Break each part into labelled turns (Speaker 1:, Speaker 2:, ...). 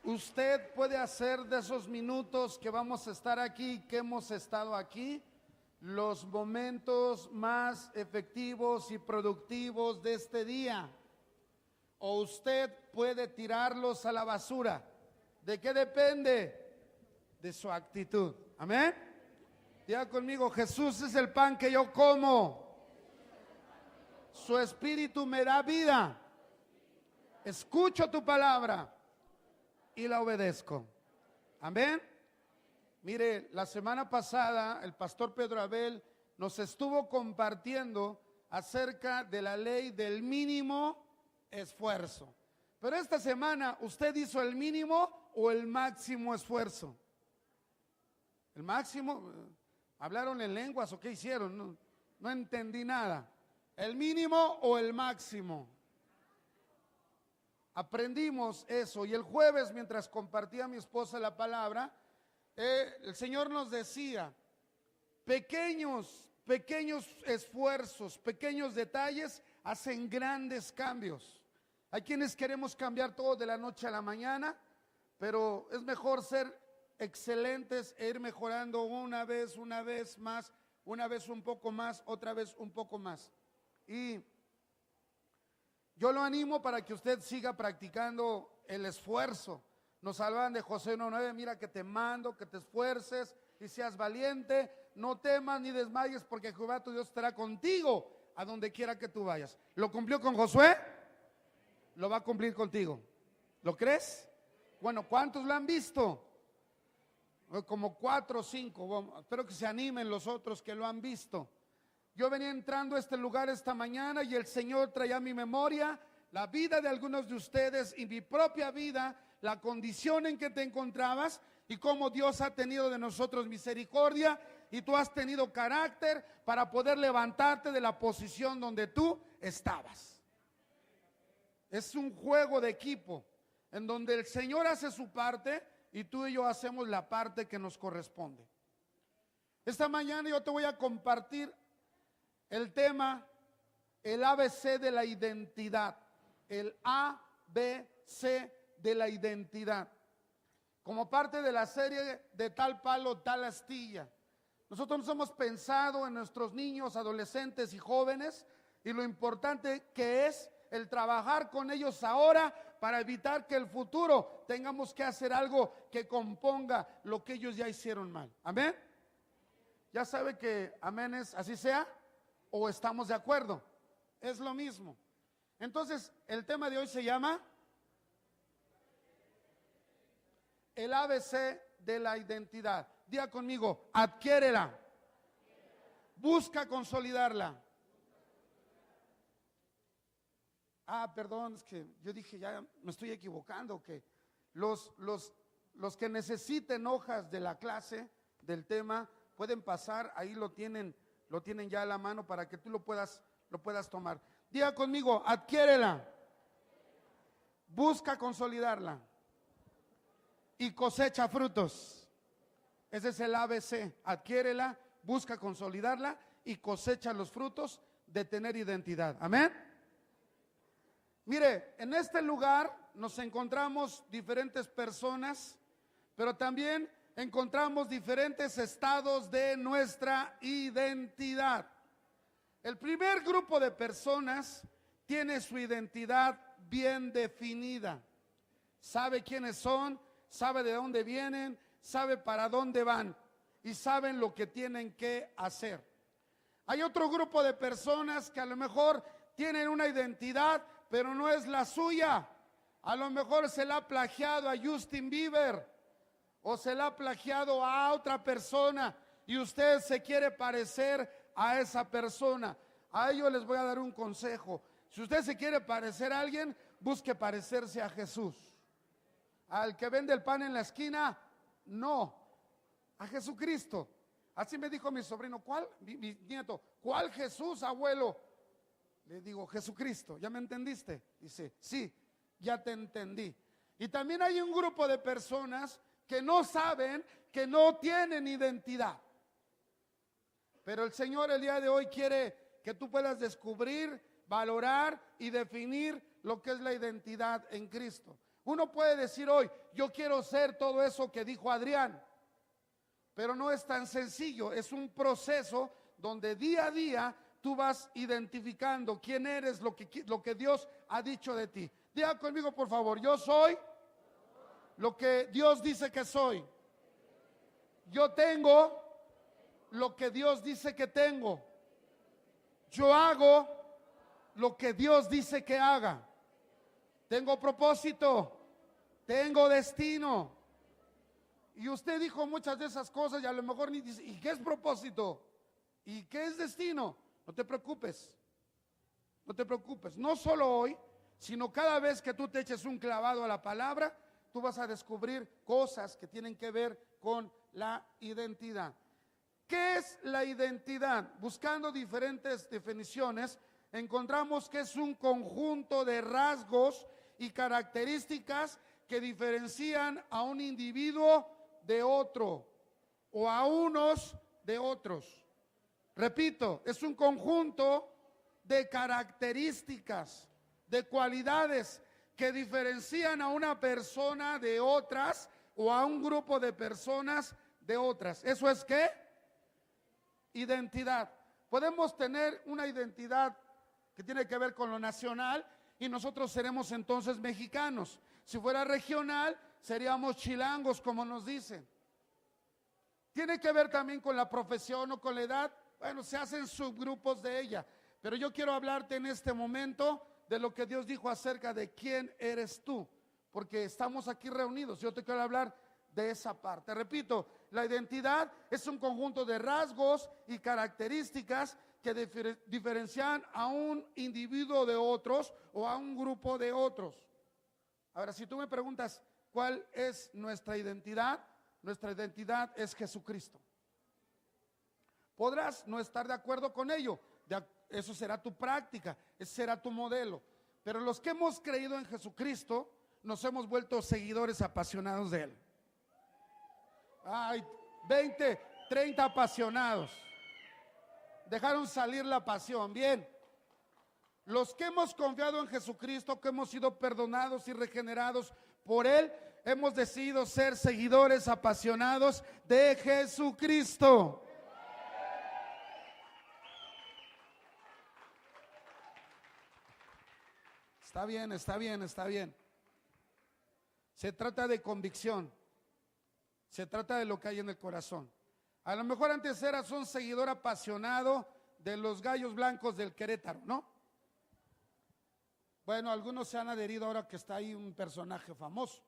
Speaker 1: Usted puede hacer de esos minutos que vamos a estar aquí, que hemos estado aquí, los momentos más efectivos y productivos de este día. O usted puede tirarlos a la basura. ¿De qué depende? De su actitud. Amén. Diga conmigo: Jesús es el pan que yo como. Su espíritu me da vida. Escucho tu palabra y la obedezco. Amén. Mire, la semana pasada el pastor Pedro Abel nos estuvo compartiendo acerca de la ley del mínimo esfuerzo. Pero esta semana, ¿usted hizo el mínimo o el máximo esfuerzo? ¿El máximo? ¿Hablaron en lenguas o qué hicieron? No entendí nada. ¿El mínimo o el máximo? Aprendimos eso. Y el jueves, mientras compartía a mi esposa la palabra, el Señor nos decía: pequeños esfuerzos, pequeños detalles hacen grandes cambios. Hay quienes queremos cambiar todo de la noche a la mañana, pero es mejor ser excelentes e ir mejorando una vez más, una vez un poco más, otra vez un poco más. Y yo lo animo para que usted siga practicando el esfuerzo. Nos hablan de Josué 1:9, mira que te mando, que te esfuerces y seas valiente, no temas ni desmayes, porque Jehová tu Dios estará contigo a donde quiera que tú vayas. ¿Lo cumplió con Josué? Lo va a cumplir contigo. ¿Lo crees? Bueno, ¿cuántos lo han visto? Como 4 o 5. Bueno, espero que se animen los otros que lo han visto. Yo venía entrando a este lugar esta mañana y el Señor traía a mi memoria la vida de algunos de ustedes y mi propia vida, la condición en que te encontrabas y cómo Dios ha tenido de nosotros misericordia y tú has tenido carácter para poder levantarte de la posición donde tú estabas. Es un juego de equipo en donde el Señor hace su parte y tú y yo hacemos la parte que nos corresponde. Esta mañana yo te voy a compartir el tema, el ABC de la identidad. El ABC de la identidad. Como parte de la serie de Tal Palo, Tal Astilla. Nosotros nos hemos pensado en nuestros niños, adolescentes y jóvenes y lo importante que es el trabajar con ellos ahora para evitar que el futuro tengamos que hacer algo que componga lo que ellos ya hicieron mal. Amén. Ya sabe que amén es así sea o estamos de acuerdo. Es lo mismo. Entonces, el tema de hoy se llama el ABC de la identidad. Diga conmigo: adquiérela. Busca consolidarla. Perdón, es que yo dije, ya me estoy equivocando, que los que necesiten hojas de la clase, del tema, pueden pasar, ahí lo tienen ya a la mano para que tú lo puedas tomar. Diga conmigo: adquiérela, busca consolidarla y cosecha frutos. Ese es el ABC: adquiérela, busca consolidarla y cosecha los frutos de tener identidad. Amén. Mire, en este lugar nos encontramos diferentes personas, pero también encontramos diferentes estados de nuestra identidad. El primer grupo de personas tiene su identidad bien definida. Sabe quiénes son, sabe de dónde vienen, sabe para dónde van y saben lo que tienen que hacer. Hay otro grupo de personas que a lo mejor tienen una identidad, pero no es la suya. A lo mejor se la ha plagiado a Justin Bieber o se la ha plagiado a otra persona y usted se quiere parecer a esa persona. A ellos les voy a dar un consejo: si usted se quiere parecer a alguien, busque parecerse a Jesús. Al que vende el pan en la esquina, no, a Jesucristo. Así me dijo mi sobrino: ¿cuál? Mi nieto: ¿cuál Jesús, abuelo? Le digo: Jesucristo. ¿Ya me entendiste? Dice: sí, ya te entendí. Y también hay un grupo de personas que no saben, que no tienen identidad. Pero el Señor el día de hoy quiere que tú puedas descubrir, valorar y definir lo que es la identidad en Cristo. Uno puede decir hoy, yo quiero ser todo eso que dijo Adrián, pero no es tan sencillo. Es un proceso donde día a día tú vas identificando quién eres, lo que Dios ha dicho de ti. Diga conmigo, por favor, yo soy lo que Dios dice que soy. Yo tengo lo que Dios dice que tengo. Yo hago lo que Dios dice que haga. Tengo propósito, tengo destino. Y usted dijo muchas de esas cosas y a lo mejor ni dice, ¿y qué es propósito? ¿Y qué es destino? No te preocupes, no te preocupes. No solo hoy, sino cada vez que tú te eches un clavado a la palabra, tú vas a descubrir cosas que tienen que ver con la identidad. ¿Qué es la identidad? Buscando diferentes definiciones, encontramos que es un conjunto de rasgos y características que diferencian a un individuo de otro o a unos de otros. Repito, es un conjunto de características, de cualidades que diferencian a una persona de otras o a un grupo de personas de otras. ¿Eso es qué? Identidad. Podemos tener una identidad que tiene que ver con lo nacional y nosotros seremos entonces mexicanos. Si fuera regional, seríamos chilangos, como nos dicen. Tiene que ver también con la profesión o con la edad. Bueno, se hacen subgrupos de ella. Pero yo quiero hablarte en este momento de lo que Dios dijo acerca de quién eres tú. Porque estamos aquí reunidos. Yo te quiero hablar de esa parte. Repito, la identidad es un conjunto de rasgos y características que diferencian a un individuo de otros o a un grupo de otros. Ahora, si tú me preguntas cuál es nuestra identidad es Jesucristo. Podrás no estar de acuerdo con ello, eso será tu práctica, ese será tu modelo, pero los que hemos creído en Jesucristo nos hemos vuelto seguidores apasionados de Él. Ay, 20, 30 apasionados. Dejaron salir la pasión. Bien, los que hemos confiado en Jesucristo, que hemos sido perdonados y regenerados por Él, hemos decidido ser seguidores apasionados de Jesucristo. Está bien, está bien, está bien. Se trata de convicción. Se trata de lo que hay en el corazón. A lo mejor antes eras un seguidor apasionado de los Gallos Blancos del Querétaro, ¿no? Bueno, algunos se han adherido ahora que está ahí un personaje famoso.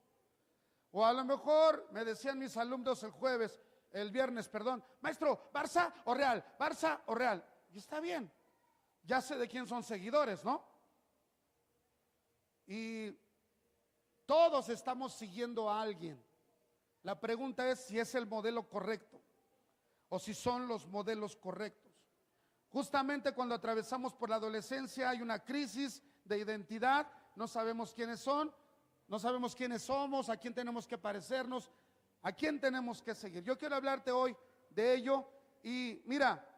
Speaker 1: O a lo mejor me decían mis alumnos el viernes, maestro, ¿Barça o Real? ¿Barça o Real? Y está bien, ya sé de quién son seguidores, ¿no? Y todos estamos siguiendo a alguien. La pregunta es si es el modelo correcto o si son los modelos correctos. Justamente cuando atravesamos por la adolescencia hay una crisis de identidad, no sabemos quiénes son, no sabemos quiénes somos, a quién tenemos que parecernos, a quién tenemos que seguir. Yo quiero hablarte hoy de ello y mira,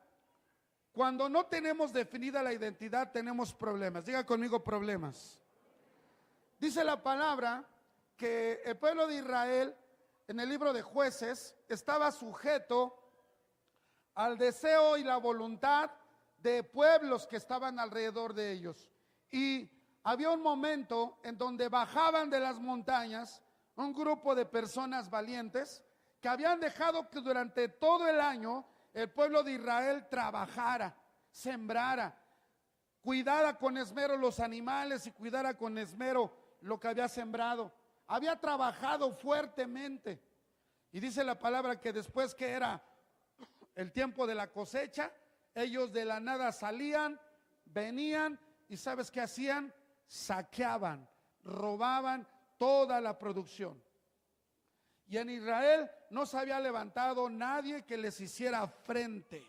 Speaker 1: cuando no tenemos definida la identidad tenemos problemas. Diga conmigo problemas. Dice la palabra que el pueblo de Israel en el libro de Jueces estaba sujeto al deseo y la voluntad de pueblos que estaban alrededor de ellos. Y había un momento en donde bajaban de las montañas un grupo de personas valientes que habían dejado que durante todo el año el pueblo de Israel trabajara, sembrara, cuidara con esmero los animales y cuidara con esmero lo que había sembrado. Había trabajado fuertemente. Y dice la palabra que después que era el tiempo de la cosecha, ellos de la nada salían, venían y ¿sabes qué hacían? Saqueaban, robaban toda la producción. Y en Israel no se había levantado nadie que les hiciera frente.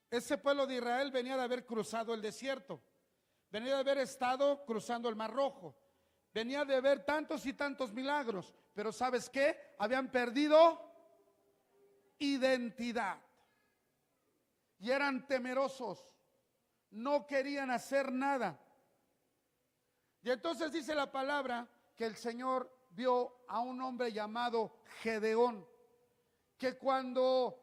Speaker 1: Ese pueblo de Israel venía de haber cruzado el desierto, venía de haber estado cruzando el Mar Rojo, venía de ver tantos y tantos milagros, pero ¿sabes qué? Habían perdido identidad y eran temerosos, no querían hacer nada. Y entonces dice la palabra que el Señor vio a un hombre llamado Gedeón, que cuando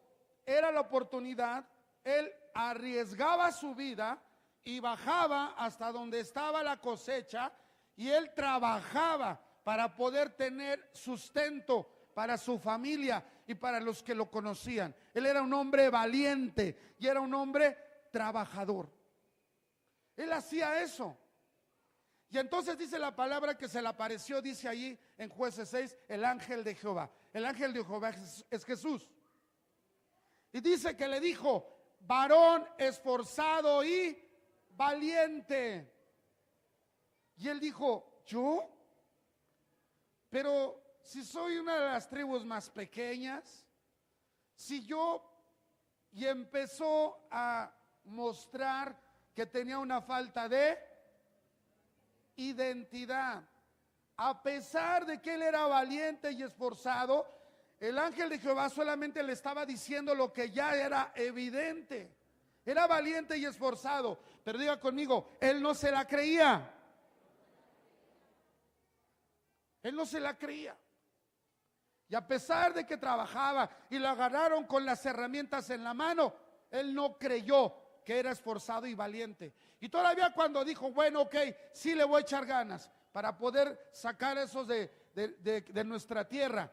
Speaker 1: era la oportunidad, él arriesgaba su vida y bajaba hasta donde estaba la cosecha, y él trabajaba para poder tener sustento para su familia y para los que lo conocían. Él era un hombre valiente y era un hombre trabajador. Él hacía eso. Y entonces dice la palabra que se le apareció, dice allí en Jueces 6, el ángel de Jehová. El ángel de Jehová es Jesús. Y dice que le dijo: varón esforzado y valiente. Y él dijo: ¿yo? Pero si soy una de las tribus más pequeñas, si yo... Y empezó a mostrar que tenía una falta de identidad. A pesar de que él era valiente y esforzado, el ángel de Jehová solamente le estaba diciendo lo que ya era evidente. Era valiente y esforzado, pero diga conmigo, él no se la creía. Él no se la creía. Y a pesar de que trabajaba y lo agarraron con las herramientas en la mano, él no creyó que era esforzado y valiente. Y todavía cuando dijo, bueno, ok, sí le voy a echar ganas para poder sacar esos de nuestra tierra.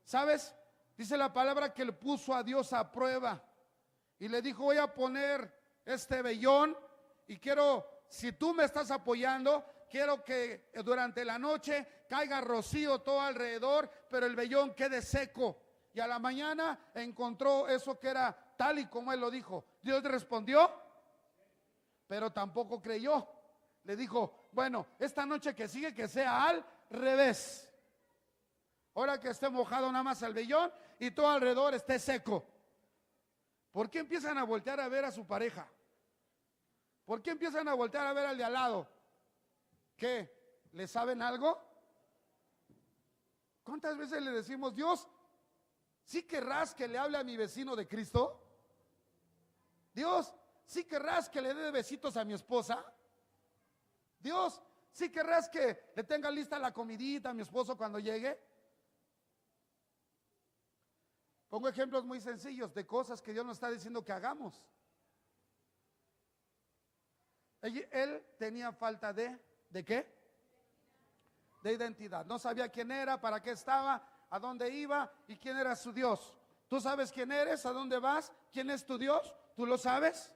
Speaker 1: ¿Sabes? Dice la palabra que le puso a Dios a prueba y le dijo: voy a poner este vellón y quiero, si tú me estás apoyando, quiero que durante la noche caiga rocío todo alrededor, pero el vellón quede seco. Y a la mañana encontró eso que era tal y como él lo dijo. Dios le respondió, pero tampoco creyó. Le dijo: bueno, esta noche que sigue que sea al revés. Ahora que esté mojado nada más el vellón y todo alrededor esté seco. ¿Por qué empiezan a voltear a ver a su pareja? ¿Por qué empiezan a voltear a ver al de al lado? ¿Qué? ¿Le saben algo? ¿Cuántas veces le decimos: Dios, ¿sí querrás que le hable a mi vecino de Cristo? Dios, ¿sí querrás que le dé besitos a mi esposa? Dios, ¿sí querrás que le tenga lista la comidita a mi esposo cuando llegue? Pongo ejemplos muy sencillos de cosas que Dios nos está diciendo que hagamos. Él tenía falta ¿de qué? De identidad. No sabía quién era, para qué estaba, a dónde iba y quién era su Dios. ¿Tú sabes quién eres? ¿A dónde vas? ¿Quién es tu Dios? ¿Tú lo sabes?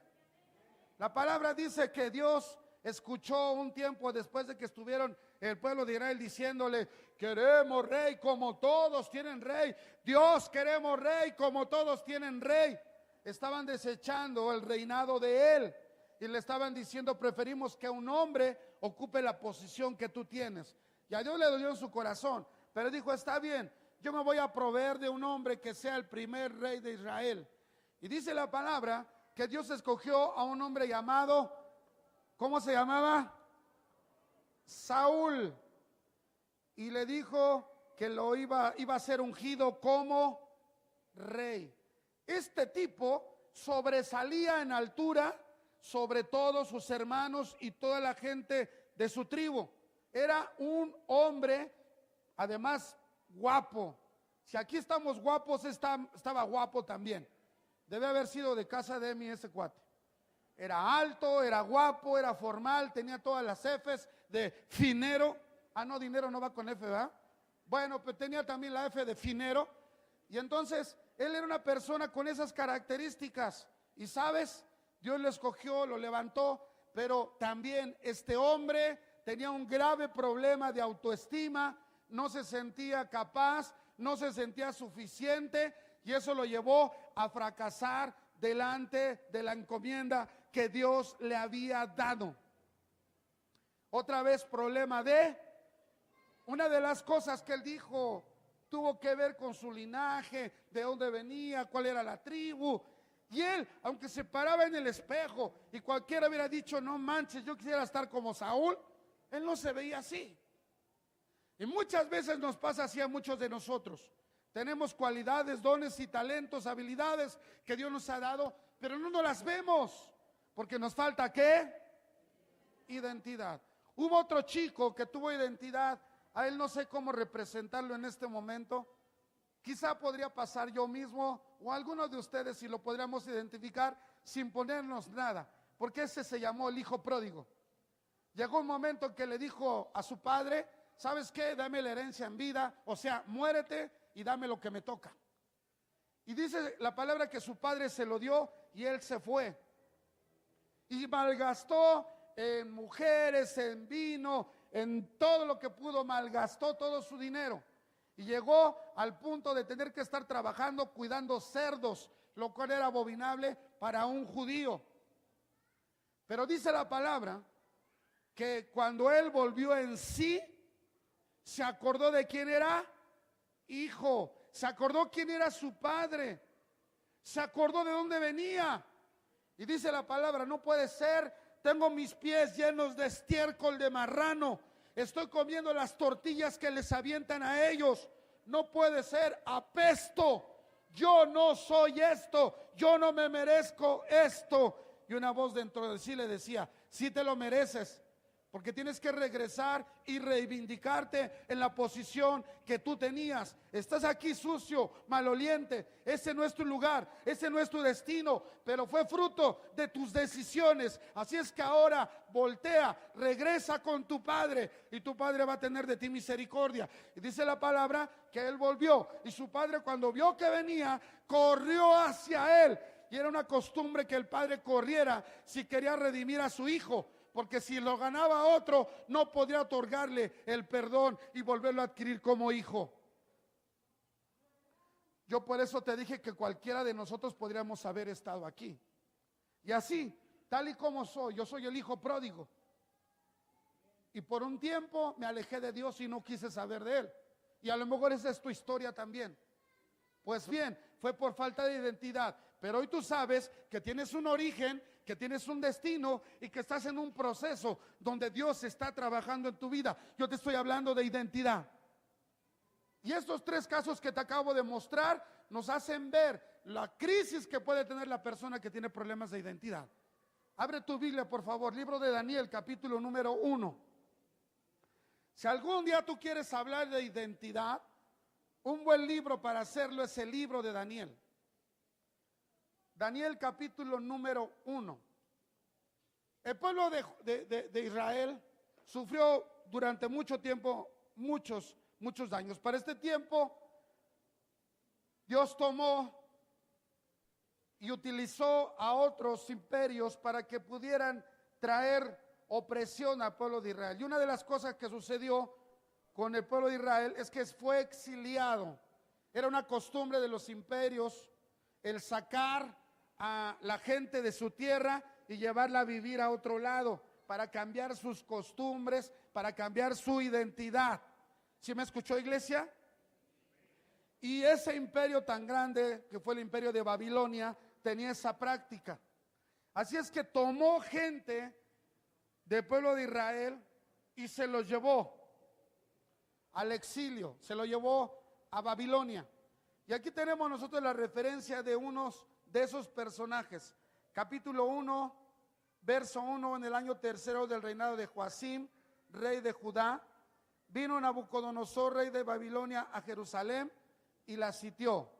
Speaker 1: La palabra dice que Dios escuchó un tiempo después de que estuvieron el pueblo de Israel diciéndole: queremos rey como todos tienen rey. Dios, queremos rey como todos tienen rey. Estaban desechando el reinado de él y le estaban diciendo: preferimos que un hombre ocupe la posición que tú tienes. Y a Dios le dolió en su corazón, pero dijo: está bien, yo me voy a proveer de un hombre que sea el primer rey de Israel. Y dice la palabra que Dios escogió a un hombre llamado, ¿cómo se llamaba? Saúl. Y le dijo que iba a ser ungido como rey. Este tipo sobresalía en altura sobre todos sus hermanos y toda la gente de su tribu. Era un hombre, además, guapo. Si aquí estamos guapos, estaba guapo también. Debe haber sido de casa de Emi ese cuate. Era alto, era guapo, era formal, tenía todas las Fs de finero. Ah, no, dinero no va con F, ¿verdad? Bueno, pues tenía también la F de finero. Y entonces, él era una persona con esas características. Y sabes, Dios lo escogió, lo levantó, pero también este hombre tenía un grave problema de autoestima, no se sentía capaz, no se sentía suficiente, y eso lo llevó a fracasar delante de la encomienda que Dios le había dado. Otra vez problema una de las cosas que él dijo tuvo que ver con su linaje, de dónde venía, cuál era la tribu. Y él, aunque se paraba en el espejo y cualquiera hubiera dicho: no manches, yo quisiera estar como Saúl, él no se veía así. Y muchas veces nos pasa así a muchos de nosotros. Tenemos cualidades, dones y talentos, habilidades que Dios nos ha dado, pero no nos las vemos Porque nos falta ¿qué? Identidad. Hubo otro chico que tuvo identidad. A él no sé cómo representarlo en este momento. Quizá podría pasar yo mismo o alguno de ustedes si lo podríamos identificar sin ponernos nada. Porque ese se llamó el hijo pródigo. Llegó un momento en que le dijo a su padre: ¿sabes qué? Dame la herencia en vida, o sea, muérete y dame lo que me toca. Y dice la palabra que su padre se lo dio y él se fue. Y malgastó en mujeres, en vino, en todo lo que pudo, malgastó todo su dinero. Y llegó al punto de tener que estar trabajando cuidando cerdos, lo cual era abominable para un judío. Pero dice la palabra que cuando él volvió en sí, se acordó de quién era hijo, se acordó quién era su padre, se acordó de dónde venía. Y dice la palabra: no puede ser, tengo mis pies llenos de estiércol de marrano, estoy comiendo las tortillas que les avientan a ellos, no puede ser, apesto, yo no soy esto, yo no me merezco esto. Y una voz dentro de sí le decía: sí te lo mereces, porque tienes que regresar y reivindicarte en la posición que tú tenías. Estás aquí sucio, maloliente, ese no es tu lugar, ese no es tu destino, pero fue fruto de tus decisiones. Así es que ahora voltea, regresa con tu padre y tu padre va a tener de ti misericordia. Y dice la palabra que él volvió y su padre, cuando vio que venía, corrió hacia él. Y era una costumbre que el padre corriera si quería redimir a su hijo, porque si lo ganaba otro, no podría otorgarle el perdón y volverlo a adquirir como hijo. Yo por eso te dije que cualquiera de nosotros podríamos haber estado aquí. Y así, tal y como soy, yo soy el hijo pródigo. Y por un tiempo me alejé de Dios y no quise saber de Él. Y a lo mejor esa es tu historia también. Pues bien, fue por falta de identidad. Pero hoy tú sabes que tienes un origen, que tienes un destino y que estás en un proceso donde Dios está trabajando en tu vida. Yo te estoy hablando de identidad. Y estos tres casos que te acabo de mostrar nos hacen ver la crisis que puede tener la persona que tiene problemas de identidad. Abre tu Biblia, por favor, libro de Daniel, capítulo número 1. Si algún día tú quieres hablar de identidad, un buen libro para hacerlo es el libro de Daniel. Daniel capítulo número 1. El pueblo de Israel sufrió durante mucho tiempo muchos daños. Para este tiempo Dios tomó y utilizó a otros imperios para que pudieran traer opresión al pueblo de Israel. Y una de las cosas que sucedió con el pueblo de Israel es que fue exiliado. Era una costumbre de los imperios el sacar a la gente de su tierra y llevarla a vivir a otro lado para cambiar sus costumbres, para cambiar su identidad. ¿Sí me escuchó, iglesia? Y ese imperio tan grande que fue el imperio de Babilonia tenía esa práctica. Así es que tomó gente del pueblo de Israel y se los llevó al exilio, se lo llevó a Babilonia. Y aquí tenemos nosotros la referencia de unos de esos personajes. Capítulo 1, verso 1: en el año tercero del reinado de Joacim, rey de Judá, vino Nabucodonosor, rey de Babilonia, a Jerusalén y la sitió.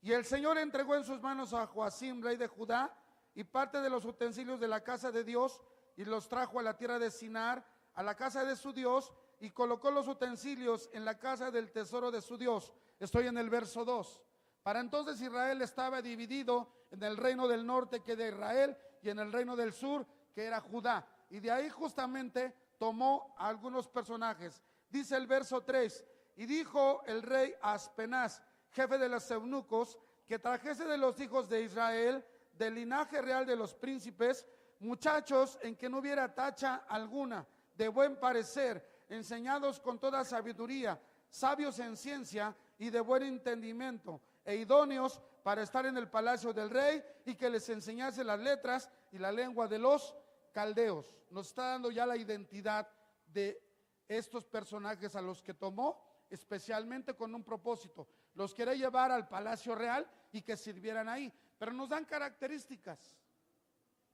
Speaker 1: Y el Señor entregó en sus manos a Joacim, rey de Judá, y parte de los utensilios de la casa de Dios, y los trajo a la tierra de Sinar, a la casa de su Dios, y colocó los utensilios en la casa del tesoro de su Dios. Estoy en el verso 2. Para entonces Israel estaba dividido en el reino del norte, que era Israel, y en el reino del sur, que era Judá. Y de ahí justamente tomó a algunos personajes. Dice el verso 3: y dijo el rey a Aspenaz, jefe de los eunucos, que trajese de los hijos de Israel, del linaje real de los príncipes, muchachos en que no hubiera tacha alguna, de buen parecer, enseñados con toda sabiduría, sabios en ciencia y de buen entendimiento, e idóneos para estar en el palacio del rey, y que les enseñase las letras y la lengua de los caldeos. Nos está dando ya la identidad de estos personajes a los que tomó, especialmente con un propósito. Los quería llevar al palacio real y que sirvieran ahí, pero nos dan características.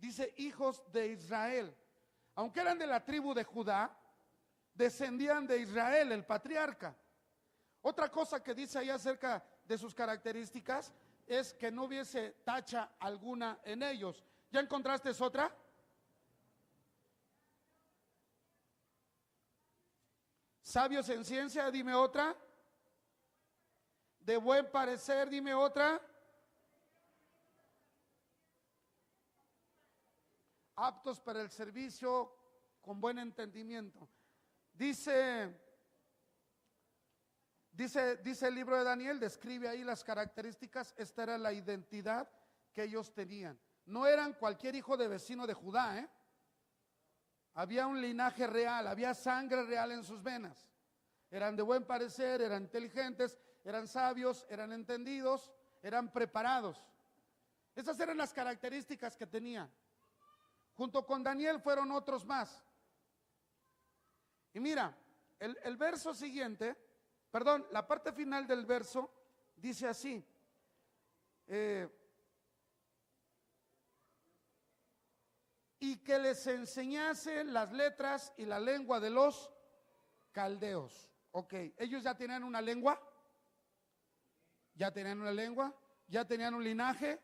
Speaker 1: dice hijos de Israel. Aunque eran de la tribu de Judá, descendían de Israel, el patriarca. Otra cosa que dice ahí acerca de sus características es que no hubiese tacha alguna en ellos. ¿Ya encontraste otra? Sabios en ciencia, dime otra. De buen parecer, dime otra. Aptos para el servicio, con buen entendimiento. Dice el libro de Daniel, describe ahí las características. Esta era la identidad que ellos tenían. No eran cualquier hijo de vecino de Judá, ¿eh? Había un linaje real, había sangre real en sus venas. Eran de buen parecer, eran inteligentes, eran sabios, eran entendidos, eran preparados. Esas eran las características que tenían. Junto con Daniel fueron otros más. Y mira, el verso siguiente, perdón, la parte final del verso dice así. Y que les enseñase las letras y la lengua de los caldeos. Ok, ellos ya tenían una lengua, ya tenían una lengua, ya tenían un linaje,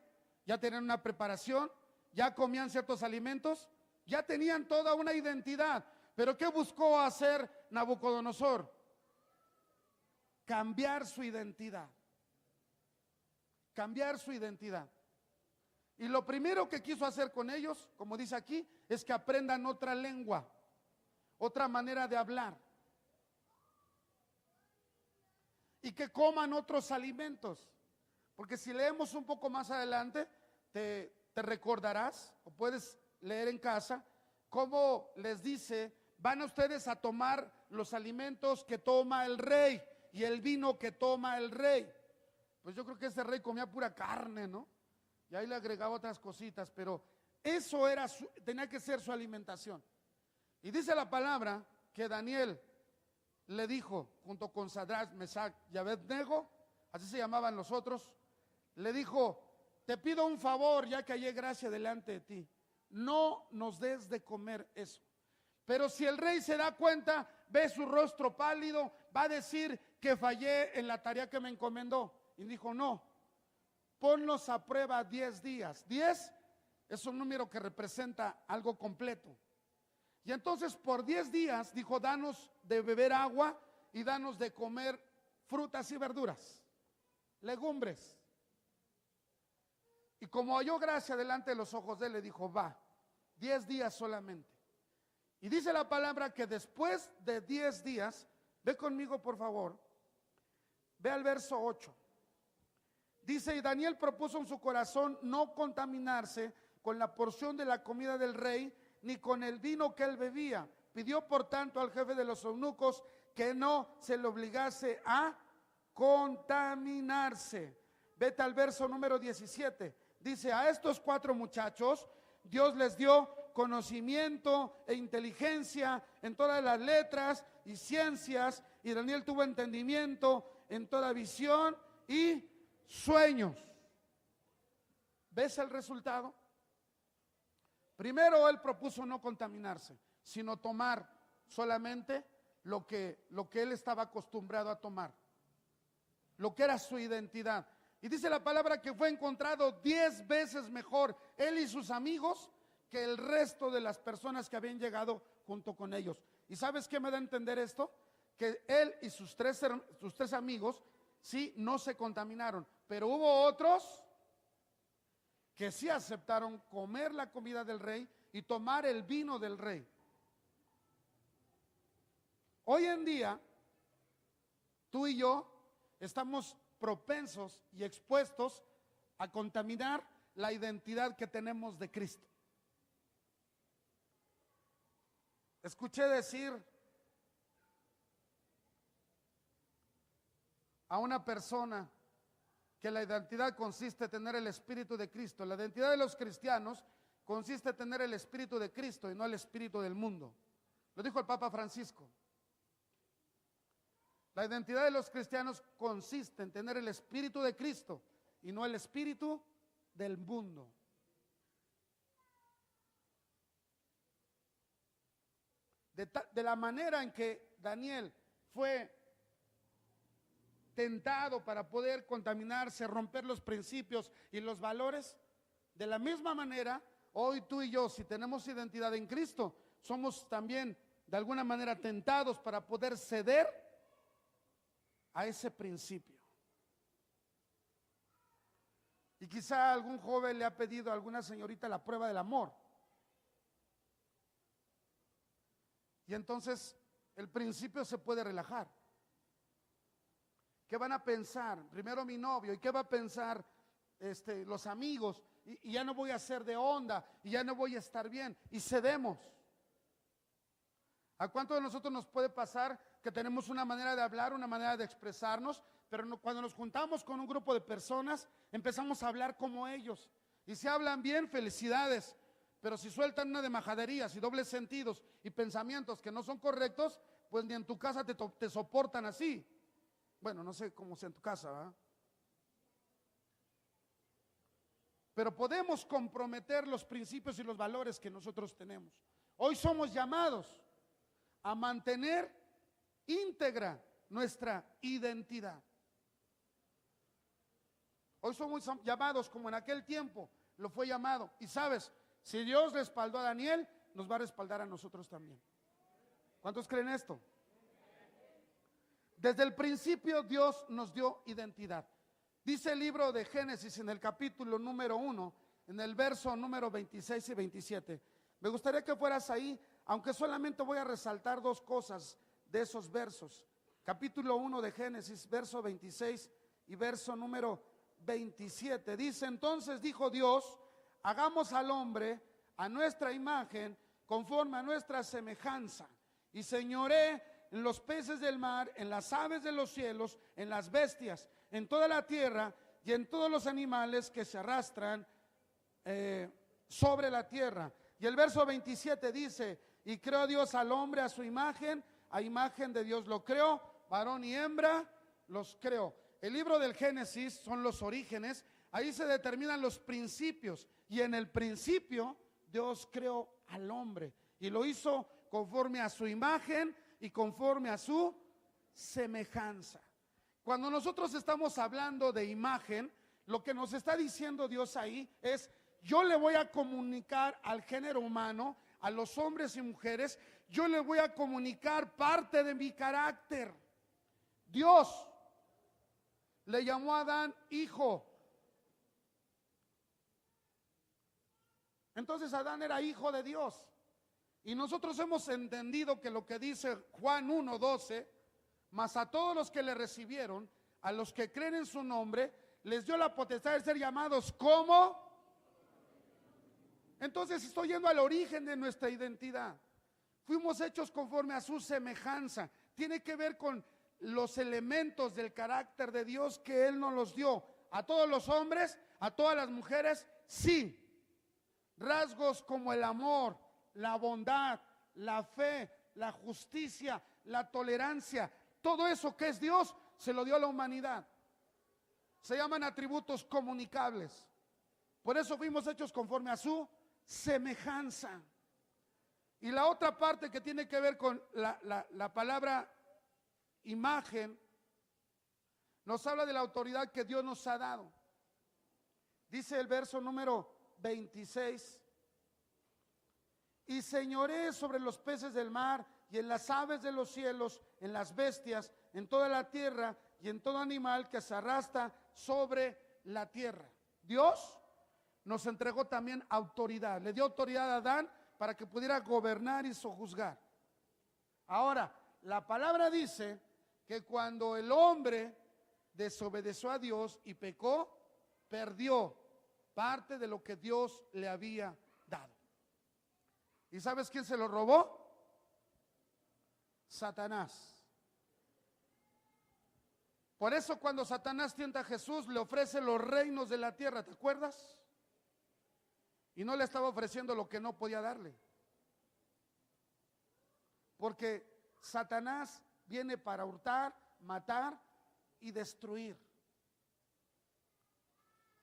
Speaker 1: ya tenían una preparación, ya comían ciertos alimentos, ya tenían toda una identidad. Pero ¿qué buscó hacer Nabucodonosor? Cambiar su identidad. Cambiar su identidad. Y lo primero que quiso hacer con ellos, como dice aquí, es que aprendan otra lengua, otra manera de hablar. Y que coman otros alimentos. Porque si leemos un poco más adelante, te recordarás, o puedes leer en casa, cómo les dice: van a ustedes a tomar los alimentos que toma el rey y el vino que toma el rey. Pues yo creo que ese rey comía pura carne, ¿no? Y ahí le agregaba otras cositas, pero eso era tenía que ser su alimentación. Y dice la palabra que Daniel le dijo, junto con Sadrach, Mesach y Abednego, así se llamaban los otros, le dijo: te pido un favor, ya que hallé gracia delante de ti, no nos des de comer eso. Pero si el rey se da cuenta, ve su rostro pálido, va a decir que fallé en la tarea que me encomendó. Y dijo: no, ponlos a prueba 10 días. 10 es un número que representa algo completo. Y entonces por 10 días dijo: danos de beber agua y danos de comer frutas y verduras, legumbres. Y como halló gracia delante de los ojos de él, le dijo: va, 10 días solamente. Y dice la palabra que después de 10 días, ve conmigo por favor, ve al verso 8. Dice: y Daniel propuso en su corazón no contaminarse con la porción de la comida del rey, ni con el vino que él bebía. Pidió por tanto al jefe de los eunucos que no se le obligase a contaminarse. Vete al verso número 17. Dice: a estos 4 muchachos Dios les dio conocimiento e inteligencia en todas las letras y ciencias, y Daniel tuvo entendimiento en toda visión y sueños. ¿Ves el resultado? Primero él propuso no contaminarse, sino tomar solamente lo que él estaba acostumbrado a tomar, lo que era su identidad. Y dice la palabra que fue encontrado 10 veces mejor él y sus amigos que el resto de las personas que habían llegado junto con ellos. ¿Y sabes qué me da a entender esto? Que él y sus tres amigos sí no se contaminaron, pero hubo otros que sí aceptaron comer la comida del rey y tomar el vino del rey. Hoy en día, tú y yo estamos propensos y expuestos a contaminar la identidad que tenemos de Cristo. Escuché decir a una persona que la identidad consiste en tener el Espíritu de Cristo. La identidad de los cristianos consiste en tener el Espíritu de Cristo y no el espíritu del mundo. Lo dijo el Papa Francisco. La identidad de los cristianos consiste en tener el Espíritu de Cristo y no el espíritu del mundo. de la manera en que Daniel fue tentado para poder contaminarse, romper los principios y los valores, de la misma manera, hoy tú y yo, si tenemos identidad en Cristo, somos también de alguna manera tentados para poder ceder a ese principio. Y quizá algún joven le ha pedido a alguna señorita la prueba del amor. Y entonces el principio se puede relajar. ¿Qué van a pensar? Primero mi novio, ¿y qué va a pensar los amigos? Y ya no voy a ser de onda, y ya no voy a estar bien. Y cedemos. ¿A cuánto de nosotros nos puede pasar que tenemos una manera de hablar, una manera de expresarnos, pero cuando nos juntamos con un grupo de personas, empezamos a hablar como ellos? Y si hablan bien, felicidades. Pero si sueltan una de majaderías y dobles sentidos y pensamientos que no son correctos, pues ni en tu casa te soportan así. Bueno, no sé cómo sea en tu casa, ¿verdad? Pero podemos comprometer los principios y los valores que nosotros tenemos. Hoy somos llamados a mantener íntegra nuestra identidad. Hoy somos llamados como en aquel tiempo lo fue llamado. Y sabes, si Dios respaldó a Daniel, nos va a respaldar a nosotros también. ¿Cuántos creen esto? Desde el principio Dios nos dio identidad. Dice el libro de Génesis en el capítulo número 1, en el verso número 26 y 27. Me gustaría que fueras ahí, aunque solamente voy a resaltar dos cosas de esos versos. Capítulo 1 de Génesis, verso 26 y verso número 27. Dice: entonces dijo Dios, hagamos al hombre a nuestra imagen, conforme a nuestra semejanza, y señoré en los peces del mar, en las aves de los cielos, en las bestias, en toda la tierra y en todos los animales que se arrastran sobre la tierra. Y el verso 27 dice: y creó Dios al hombre a su imagen, a imagen de Dios lo creó, varón y hembra los creó. El libro del Génesis son los orígenes, ahí se determinan los principios, y en el principio Dios creó al hombre y lo hizo conforme a su imagen y conforme a su semejanza. Cuando nosotros estamos hablando de imagen, lo que nos está diciendo Dios ahí es: yo le voy a comunicar al género humano, a los hombres y mujeres, yo le voy a comunicar parte de mi carácter. Dios le llamó a Adán hijo. Entonces Adán era hijo de Dios. Y nosotros hemos entendido que lo que dice Juan 1:12, mas a todos los que le recibieron, a los que creen en su nombre, les dio la potestad de ser llamados como. Entonces estoy yendo al origen de nuestra identidad. Fuimos hechos conforme a su semejanza. Tiene que ver con los elementos del carácter de Dios que Él nos los dio. A todos los hombres, a todas las mujeres, sí. Rasgos como el amor, la bondad, la fe, la justicia, la tolerancia, todo eso que es Dios, se lo dio a la humanidad. Se llaman atributos comunicables. Por eso fuimos hechos conforme a su semejanza. Y la otra parte que tiene que ver con la palabra imagen, nos habla de la autoridad que Dios nos ha dado. Dice el verso número 26: y señoré sobre los peces del mar y en las aves de los cielos, en las bestias, en toda la tierra y en todo animal que se arrastra sobre la tierra. Dios nos entregó también autoridad. Le dio autoridad a Adán para que pudiera gobernar y sojuzgar. Ahora, la palabra dice que cuando el hombre desobedeció a Dios y pecó, perdió parte de lo que Dios le había dado. ¿Y sabes quién se lo robó? Satanás. Por eso cuando Satanás tienta a Jesús, le ofrece los reinos de la tierra, ¿te acuerdas? Y no le estaba ofreciendo lo que no podía darle. Porque Satanás viene para hurtar, matar y destruir.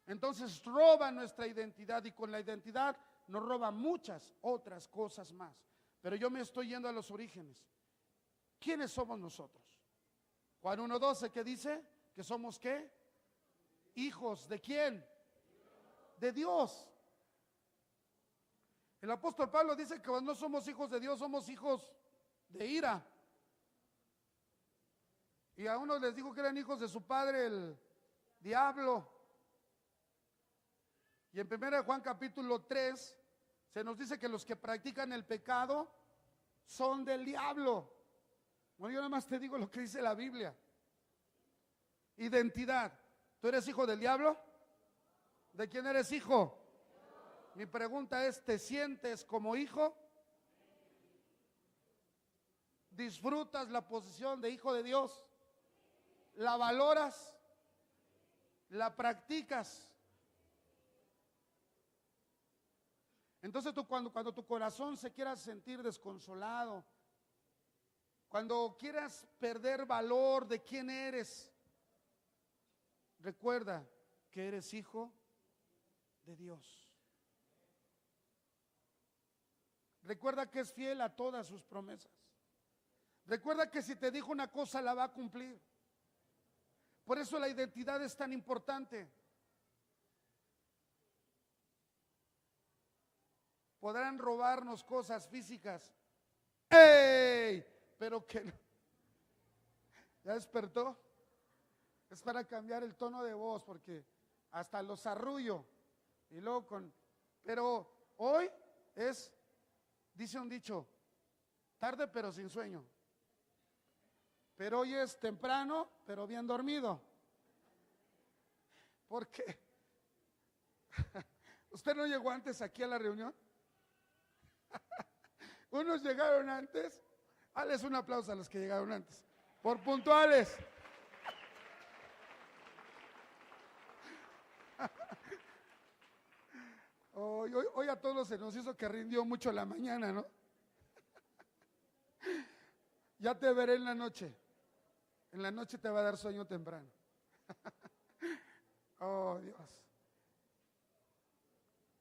Speaker 1: Entonces roba nuestra identidad, y con la identidad nos roba muchas otras cosas más. pero yo me estoy yendo a los orígenes. ¿Quiénes somos nosotros? Juan 1:12, ¿qué dice? Que somos ¿qué? Hijos ¿de quién? De Dios. El apóstol Pablo dice que cuando no somos hijos de Dios, somos hijos de ira. Y a unos les dijo que eran hijos de su padre, el diablo. Y en 1 Juan capítulo 3 se nos dice que los que practican el pecado son del diablo. Bueno, yo nada más te digo lo que dice la Biblia. Identidad. ¿Tú eres hijo del diablo? ¿De quién eres hijo? Mi pregunta es, ¿te sientes como hijo? ¿Disfrutas la posición de hijo de Dios? ¿La valoras? ¿La practicas? Entonces cuando tu corazón se quiera sentir desconsolado, cuando quieras perder valor de quién eres, recuerda que eres hijo de Dios. Recuerda que es fiel a todas sus promesas. Recuerda que si te dijo una cosa la va a cumplir. Por eso la identidad es tan importante. Podrán robarnos cosas físicas. ¡Ey! Pero que no. ¿Ya despertó? Es para cambiar el tono de voz porque hasta los arrullo. Y luego pero hoy es, dice un dicho, tarde pero sin sueño. Pero hoy es temprano, pero bien dormido. ¿Por qué? ¿Usted no llegó antes aquí a la reunión? Unos llegaron antes. Dales un aplauso a los que llegaron antes. Por puntuales. Hoy a todos se nos hizo que rindió mucho la mañana, ¿no? Ya te veré en la noche. En la noche te va a dar sueño temprano. Oh, Dios.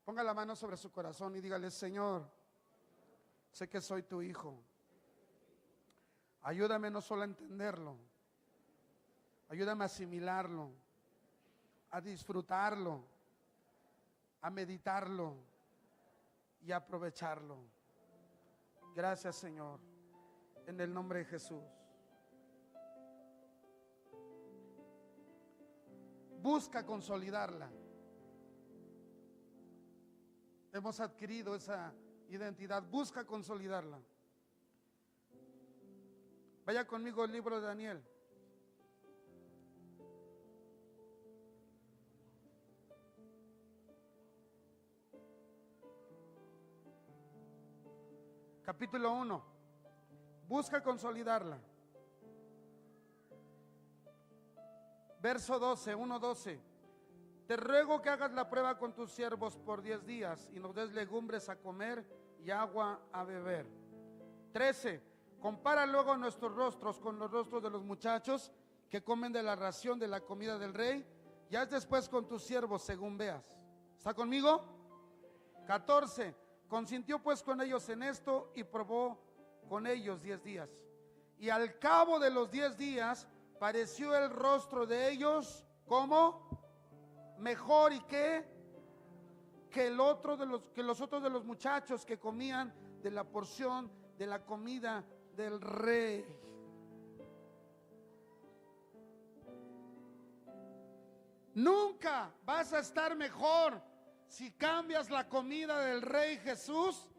Speaker 1: Ponga la mano sobre su corazón y dígale: Señor, sé que soy tu hijo. Ayúdame no solo a entenderlo, ayúdame a asimilarlo, a disfrutarlo, a meditarlo y a aprovecharlo. Gracias, Señor, en el nombre de Jesús. Busca consolidarla. Hemos adquirido esa identidad, busca consolidarla. Vaya conmigo al libro de Daniel. Capítulo 1. Busca consolidarla. Verso 12, 1:12. Te ruego que hagas la prueba con tus siervos por 10 días y nos des legumbres a comer y agua a beber. 13. Compara luego nuestros rostros con los rostros de los muchachos que comen de la ración de la comida del rey, y haz después con tus siervos según veas. ¿Está conmigo? 14. Consintió pues con ellos en esto y probó con ellos 10 días. Y al cabo de los 10 días pareció el rostro de ellos como mejor y que los otros de los muchachos que comían de la porción de la comida del rey. Nunca vas a estar mejor si cambias la comida del Rey Jesús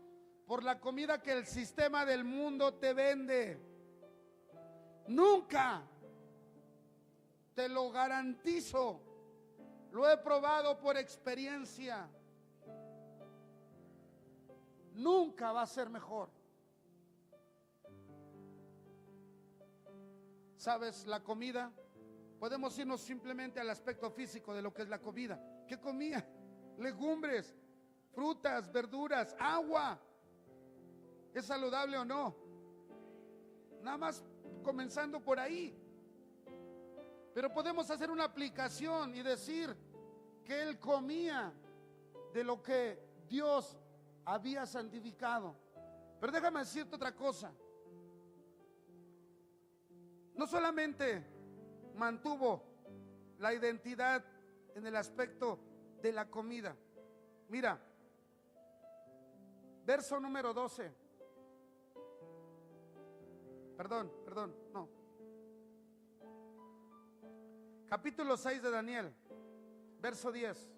Speaker 1: por la comida que el sistema del mundo te vende. Nunca. Te lo garantizo. Lo he probado por experiencia. Nunca va a ser mejor. ¿Sabes? La comida, podemos irnos simplemente al aspecto físico de lo que es la comida. ¿Qué comía? Legumbres, frutas, verduras, agua. ¿Es saludable o no? Nada más comenzando por ahí. Pero podemos hacer una aplicación y decir que él comía de lo que Dios había santificado. Pero déjame decirte otra cosa. No solamente mantuvo la identidad en el aspecto de la comida. Mira, verso número 12. Perdón, no. Capítulo 6 de Daniel, verso 10.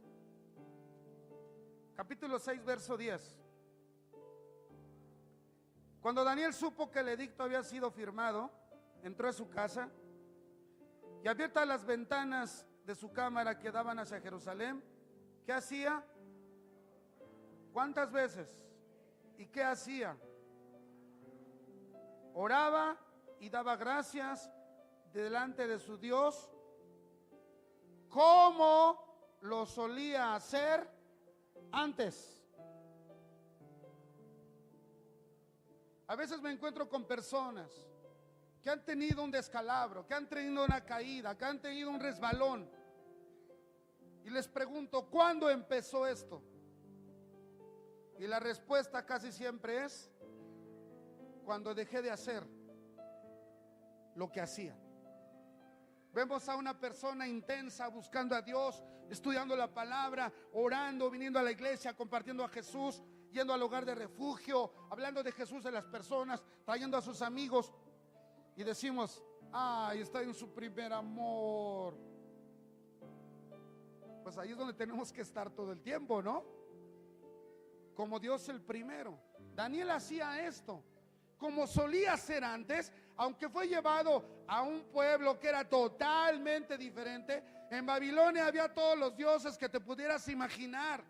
Speaker 1: Capítulo 6, verso 10. Cuando Daniel supo que el edicto había sido firmado, entró a su casa y abiertas las ventanas de su cámara que daban hacia Jerusalén, ¿qué hacía? ¿Cuántas veces? ¿Y qué hacía? Oraba y daba gracias delante de su Dios, como lo solía hacer antes. A veces me encuentro con personas que han tenido un descalabro, que han tenido una caída, que han tenido un resbalón. Y les pregunto, ¿cuándo empezó esto? Y la respuesta casi siempre es, cuando dejé de hacer lo que hacía. Vemos a una persona intensa buscando a Dios, estudiando la palabra, orando, viniendo a la iglesia, compartiendo a Jesús, yendo al hogar de refugio, hablando de Jesús a las personas, trayendo a sus amigos. Y decimos, ay, está en su primer amor. Pues ahí es donde tenemos que estar todo el tiempo, ¿no? Como Dios el primero. Daniel hacía esto, como solía hacer antes, aunque fue llevado a un pueblo que era totalmente diferente. En Babilonia había todos los dioses que te pudieras imaginar.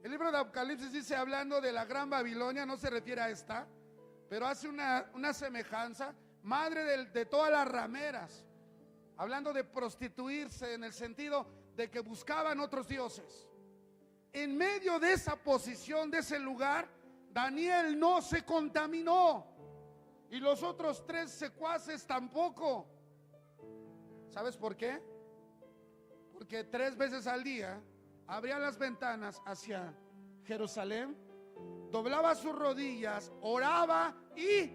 Speaker 1: El libro de Apocalipsis dice, hablando de la gran Babilonia, no se refiere a esta, pero hace una semejanza, madre de todas las rameras, hablando de prostituirse en el sentido de que buscaban otros dioses. En medio de esa posición, de ese lugar, Daniel no se contaminó y los otros 3 secuaces tampoco. ¿Sabes por qué? Porque 3 veces al día abría las ventanas hacia Jerusalén, doblaba sus rodillas, oraba y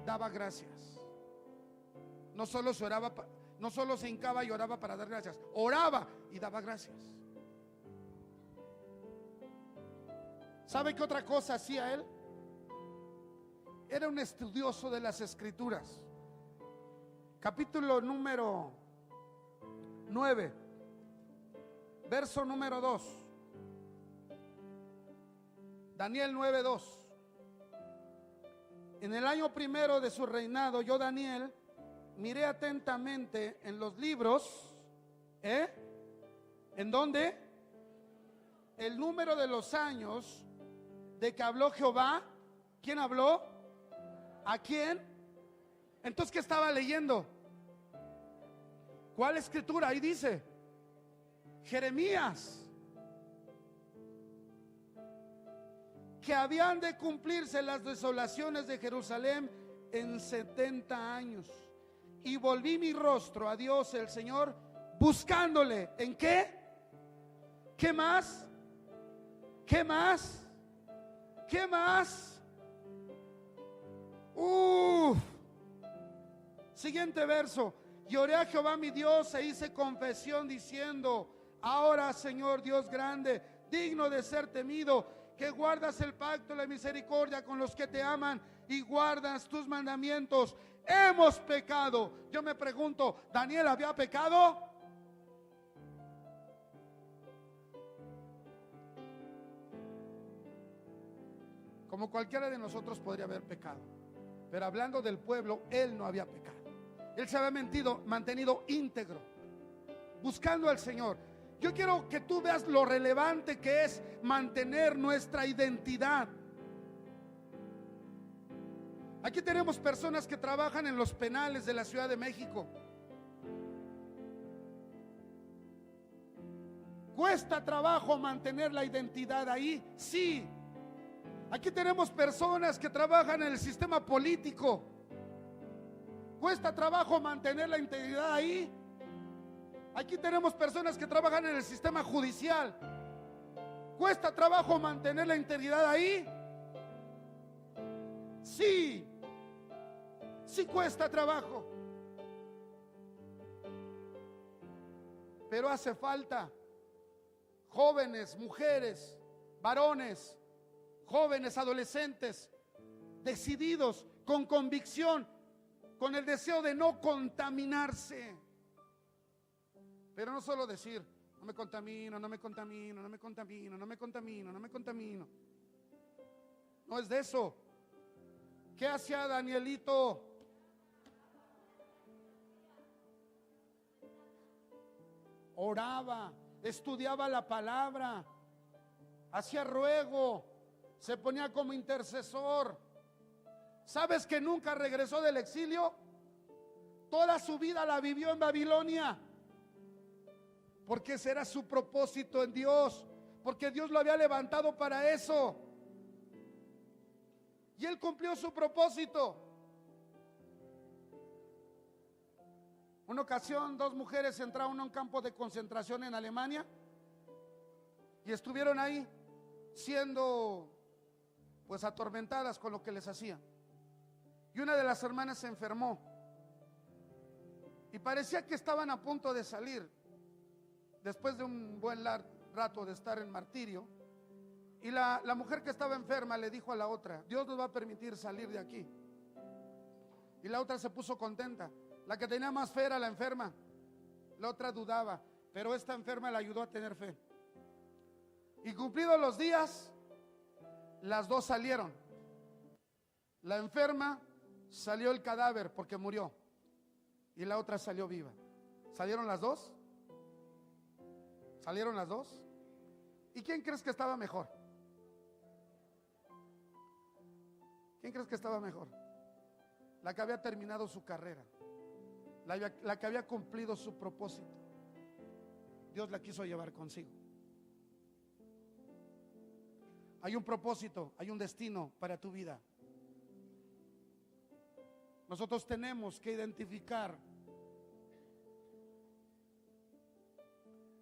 Speaker 1: daba gracias. No solo se hincaba y oraba para dar gracias, oraba y daba gracias. ¿Sabe qué otra cosa hacía él? Era un estudioso de las Escrituras. Capítulo número 9, verso número 2. Daniel 9:2. En el año primero de su reinado, yo, Daniel, miré atentamente en los libros, ¿en dónde? El número de los años de que habló Jehová. ¿Quién habló? ¿A quién? Entonces, ¿qué estaba leyendo? ¿Cuál escritura? Ahí dice Jeremías, que habían de cumplirse las desolaciones de Jerusalén en 70 años. Y volví mi rostro a Dios el Señor, buscándole. ¿En qué? ¿Qué más? ¿Qué más? ¿Qué más? Siguiente verso. Y oré a Jehová mi Dios e hice confesión diciendo, ahora, Señor Dios grande, digno de ser temido, que guardas el pacto y la misericordia con los que te aman y guardas tus mandamientos. Hemos pecado. Yo me pregunto, ¿Daniel había pecado? Como cualquiera de nosotros podría haber pecado, pero hablando del pueblo, él no había pecado. Él se había mantenido íntegro, buscando al Señor. Yo quiero que tú veas lo relevante que es mantener nuestra identidad. Aquí tenemos personas que trabajan en los penales de la Ciudad de México. ¿Cuesta trabajo mantener la identidad ahí? Sí. Aquí tenemos personas que trabajan en el sistema político. ¿Cuesta trabajo mantener la integridad ahí? Aquí tenemos personas que trabajan en el sistema judicial. ¿Cuesta trabajo mantener la integridad ahí? Sí, sí cuesta trabajo. Pero hace falta jóvenes, mujeres, varones, jóvenes, adolescentes, decididos, con convicción, con el deseo de no contaminarse. Pero no solo decir, no me contamino, no me contamino, no me contamino, no me contamino, no me contamino. No es de eso. ¿Qué hacía Danielito? Oraba, estudiaba la palabra, hacía ruego, se ponía como intercesor. ¿Sabes que nunca regresó del exilio? Toda su vida la vivió en Babilonia, porque ese era su propósito en Dios, porque Dios lo había levantado para eso, y él cumplió su propósito. Una ocasión, dos mujeres entraron a un campo de concentración en Alemania y estuvieron ahí siendo pues atormentadas con lo que les hacían. Y una de las hermanas se enfermó y parecía que estaban a punto de salir después de un buen rato de estar en martirio. Y la mujer que estaba enferma le dijo a la otra: Dios nos va a permitir salir de aquí. Y la otra se puso contenta. La que tenía más fe era la enferma, la otra dudaba, pero esta enferma le ayudó a tener fe. Y cumplidos los días, las dos salieron. La enferma salió el cadáver porque murió, y la otra salió viva. ¿Salieron las dos? ¿Salieron las dos? ¿Y quién crees que estaba mejor? ¿Quién crees que estaba mejor? La que había terminado su carrera, la que había cumplido su propósito. Dios la quiso llevar consigo. Hay un propósito, hay un destino para tu vida. Nosotros tenemos que identificar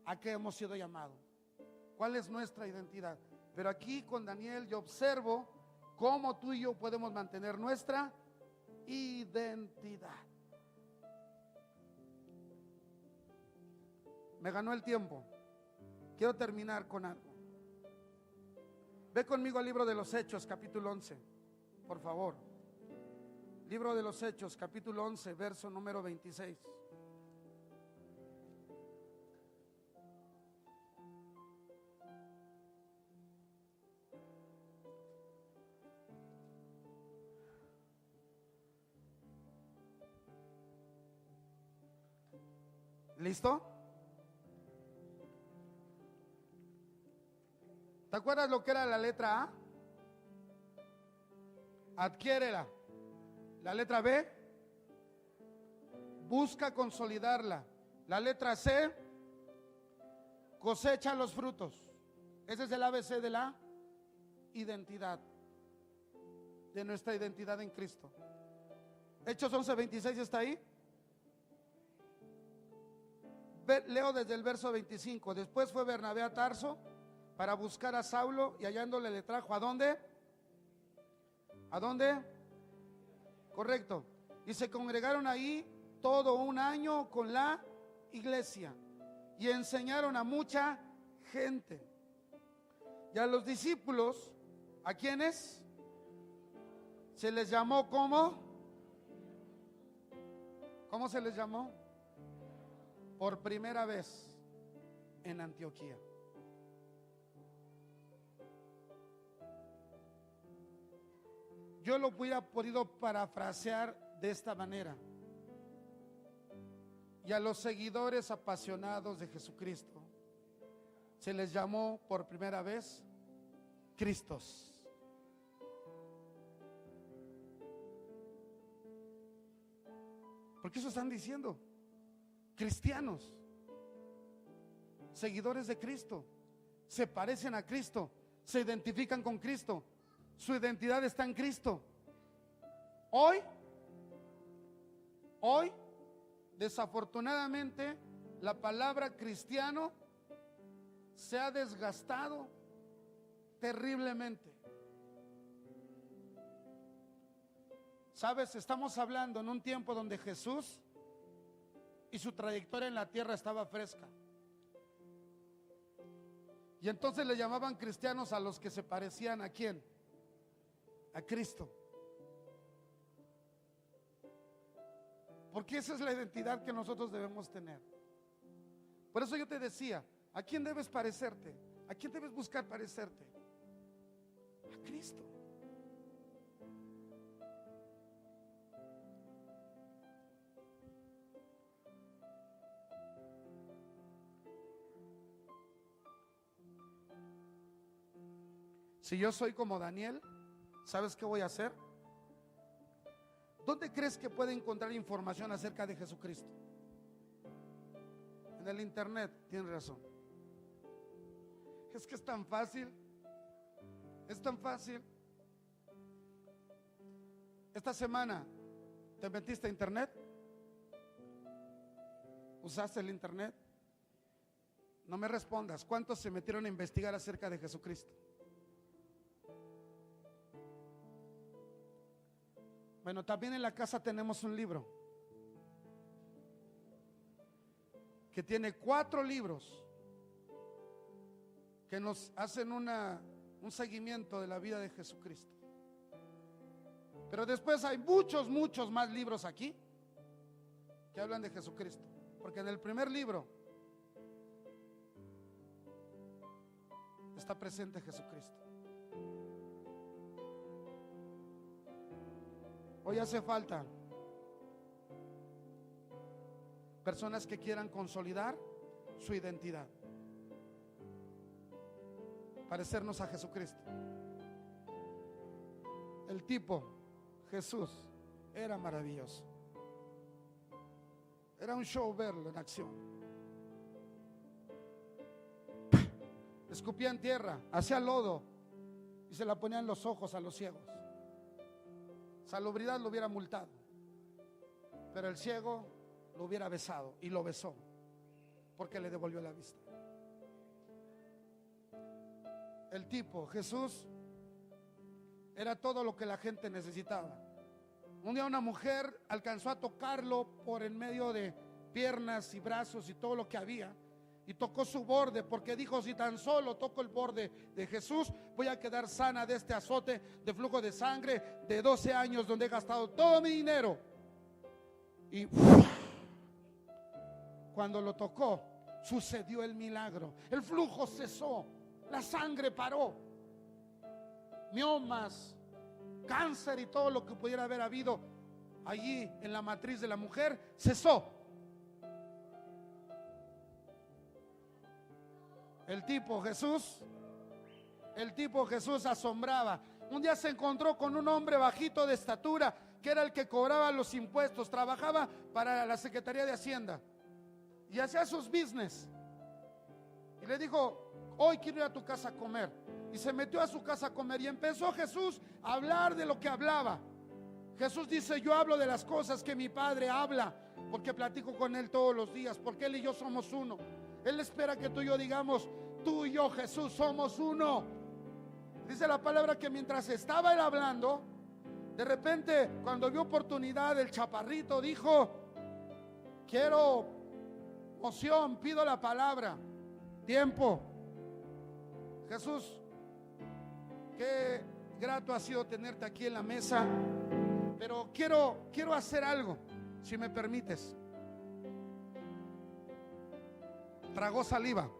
Speaker 1: a qué hemos sido llamados, cuál es nuestra identidad. Pero aquí con Daniel yo observo cómo tú y yo podemos mantener nuestra identidad. Me ganó el tiempo. Quiero terminar con algo. Ve conmigo al libro de los Hechos, capítulo 11, por favor. Libro de los Hechos, capítulo 11, verso número 26. ¿Listo? ¿Te acuerdas lo que era la letra A? Adquiérela. La letra B, busca consolidarla. La letra C, cosecha los frutos. Ese es el ABC de la identidad, de nuestra identidad en Cristo. Hechos 11:26 está ahí. Leo desde el verso 25. Después fue Bernabé a Tarso para buscar a Saulo, y hallándole le trajo ¿a dónde? ¿A dónde? Correcto. Y se congregaron ahí todo un año con la iglesia y enseñaron a mucha gente. Y a los discípulos, ¿a quiénes? Se les llamó ¿cómo? ¿Cómo se les llamó? Por primera vez en Antioquía. Yo lo hubiera podido parafrasear de esta manera: y a los seguidores apasionados de Jesucristo se les llamó por primera vez Cristos. Porque eso están diciendo: cristianos, seguidores de Cristo, se parecen a Cristo, se identifican con Cristo, su identidad está en Cristo. Hoy, desafortunadamente, la palabra cristiano se ha desgastado terriblemente. Sabes, estamos hablando en un tiempo donde Jesús y su trayectoria en la tierra estaba fresca. Y entonces le llamaban cristianos a los que se parecían ¿a quién? A Cristo. Porque esa es la identidad que nosotros debemos tener. Por eso yo te decía, ¿a quién debes parecerte? ¿A quién debes buscar parecerte? A Cristo. Si yo soy como Daniel, ¿sabes qué voy a hacer? ¿Dónde crees que puede encontrar información acerca de Jesucristo? En el internet, tienes razón. Es que es tan fácil. Es tan fácil. Esta semana, ¿te metiste a internet? ¿Usaste el internet? No me respondas. ¿Cuántos se metieron a investigar acerca de Jesucristo? Bueno, también en la casa tenemos un libro que tiene 4 libros que nos hacen un seguimiento de la vida de Jesucristo. Pero después hay muchos más libros aquí que hablan de Jesucristo. Porque en el primer libro está presente Jesucristo. Hoy hace falta personas que quieran consolidar su identidad, parecernos a Jesucristo. El tipo Jesús era maravilloso. Era un show verlo en acción. Escupía en tierra, hacía lodo y se la ponía en los ojos a los ciegos. Salubridad lo hubiera multado, pero el ciego lo hubiera besado, y lo besó porque le devolvió la vista. El tipo Jesús era todo lo que la gente necesitaba. Un día una mujer alcanzó a tocarlo por en medio de piernas y brazos y todo lo que había, y tocó su borde, porque dijo: si tan solo toco el borde de Jesús, voy a quedar sana de este azote de flujo de sangre de 12 años donde he gastado todo mi dinero. Y cuando lo tocó, sucedió el milagro. El flujo cesó, la sangre paró. Miomas, cáncer y todo lo que pudiera haber habido allí en la matriz de la mujer cesó. El tipo Jesús asombraba. Un día se encontró con un hombre bajito de estatura, que era el que cobraba los impuestos, trabajaba para la Secretaría de Hacienda y hacía sus business. Y le dijo: hoy quiero ir a tu casa a comer. Y se metió a su casa a comer, y empezó Jesús a hablar de lo que hablaba. Jesús dice: yo hablo de las cosas que mi Padre habla, porque platico con Él todos los días, porque Él y yo somos uno. Él espera que tú y yo digamos: tú y yo, Jesús, somos uno. Dice la palabra que mientras estaba Él hablando, de repente, cuando vio oportunidad, el chaparrito dijo: quiero moción, pido la palabra. Tiempo. Jesús, qué grato ha sido tenerte aquí en la mesa, pero quiero hacer algo, si me permites. Tragó saliva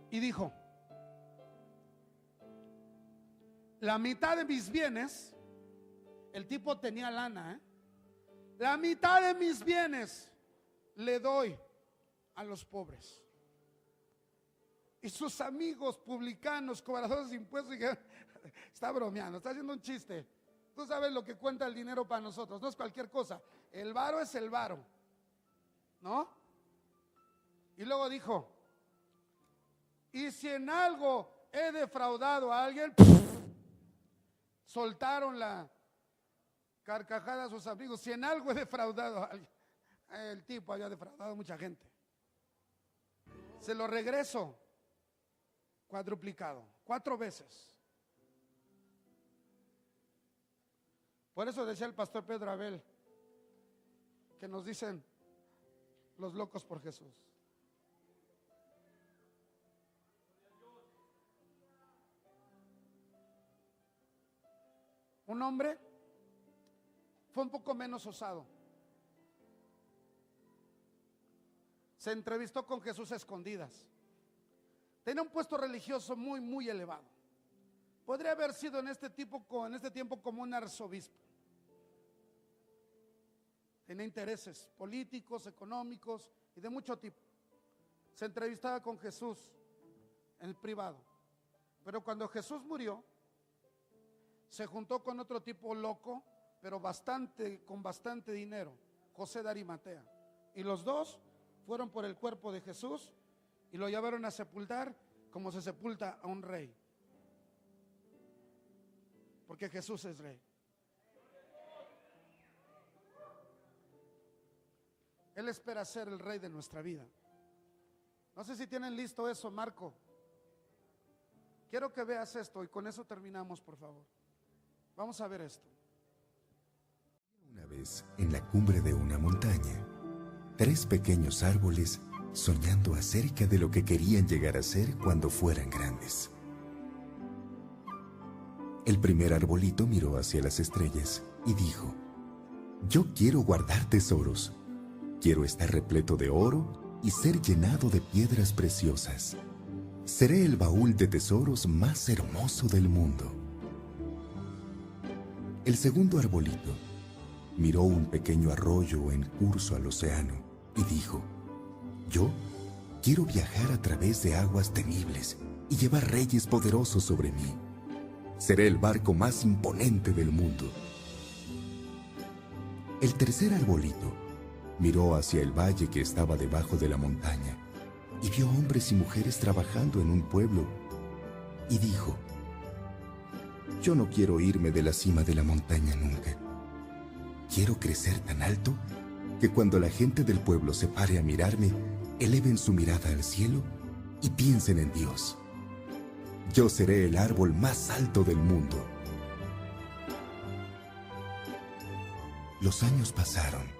Speaker 1: y dijo: la mitad de mis bienes, el tipo tenía lana, la mitad de mis bienes le doy a los pobres. Y sus amigos publicanos, cobradores de impuestos, dijeron: está bromeando, está haciendo un chiste. Tú sabes lo que cuenta el dinero para nosotros, no es cualquier cosa. El varo es el varo, ¿no? Y luego dijo: y si en algo he defraudado a alguien, soltaron la carcajada a sus amigos. Si en algo he defraudado a alguien, el tipo había defraudado a mucha gente. Se lo regreso cuadruplicado, 4 veces. Por eso decía el pastor Pedro Abel, que nos dicen los locos por Jesús. Un hombre fue un poco menos osado. Se entrevistó con Jesús a escondidas. Tenía un puesto religioso muy elevado. Podría haber sido en este tiempo como un arzobispo. Tenía intereses políticos, económicos y de mucho tipo. Se entrevistaba con Jesús en privado. Pero cuando Jesús murió, se juntó con otro tipo loco, pero con bastante dinero, José de Arimatea. Y los dos fueron por el cuerpo de Jesús y lo llevaron a sepultar como se sepulta a un rey. Porque Jesús es rey. Él espera ser el rey de nuestra vida. No sé si tienen listo eso, Marco. Quiero que veas esto y con eso terminamos, por favor. Vamos a ver esto.
Speaker 2: Una vez, en la cumbre de una montaña, 3 pequeños árboles soñando acerca de lo que querían llegar a ser cuando fueran grandes. El primer arbolito miró hacia las estrellas y dijo: yo quiero guardar tesoros. Quiero estar repleto de oro y ser llenado de piedras preciosas. Seré el baúl de tesoros más hermoso del mundo. El segundo arbolito miró un pequeño arroyo en curso al océano y dijo: yo quiero viajar a través de aguas temibles y llevar reyes poderosos sobre mí. Seré el barco más imponente del mundo. El tercer arbolito miró hacia el valle que estaba debajo de la montaña y vio hombres y mujeres trabajando en un pueblo y dijo: yo no quiero irme de la cima de la montaña nunca. Quiero crecer tan alto que cuando la gente del pueblo se pare a mirarme, eleven su mirada al cielo y piensen en Dios. Yo seré el árbol más alto del mundo. Los años pasaron.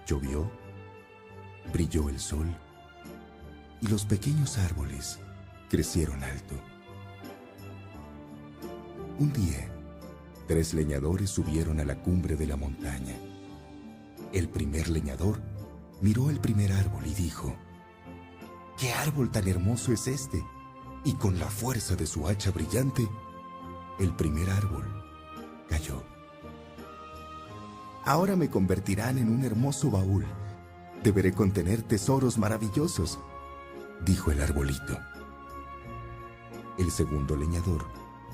Speaker 2: Llovió, brilló el sol y los pequeños árboles crecieron alto. Un día, 3 leñadores subieron a la cumbre de la montaña. El primer leñador miró el primer árbol y dijo: ¿qué árbol tan hermoso es este? Y con la fuerza de su hacha brillante, el primer árbol cayó. Ahora me convertirán en un hermoso baúl. Deberé contener tesoros maravillosos, dijo el arbolito. El segundo leñador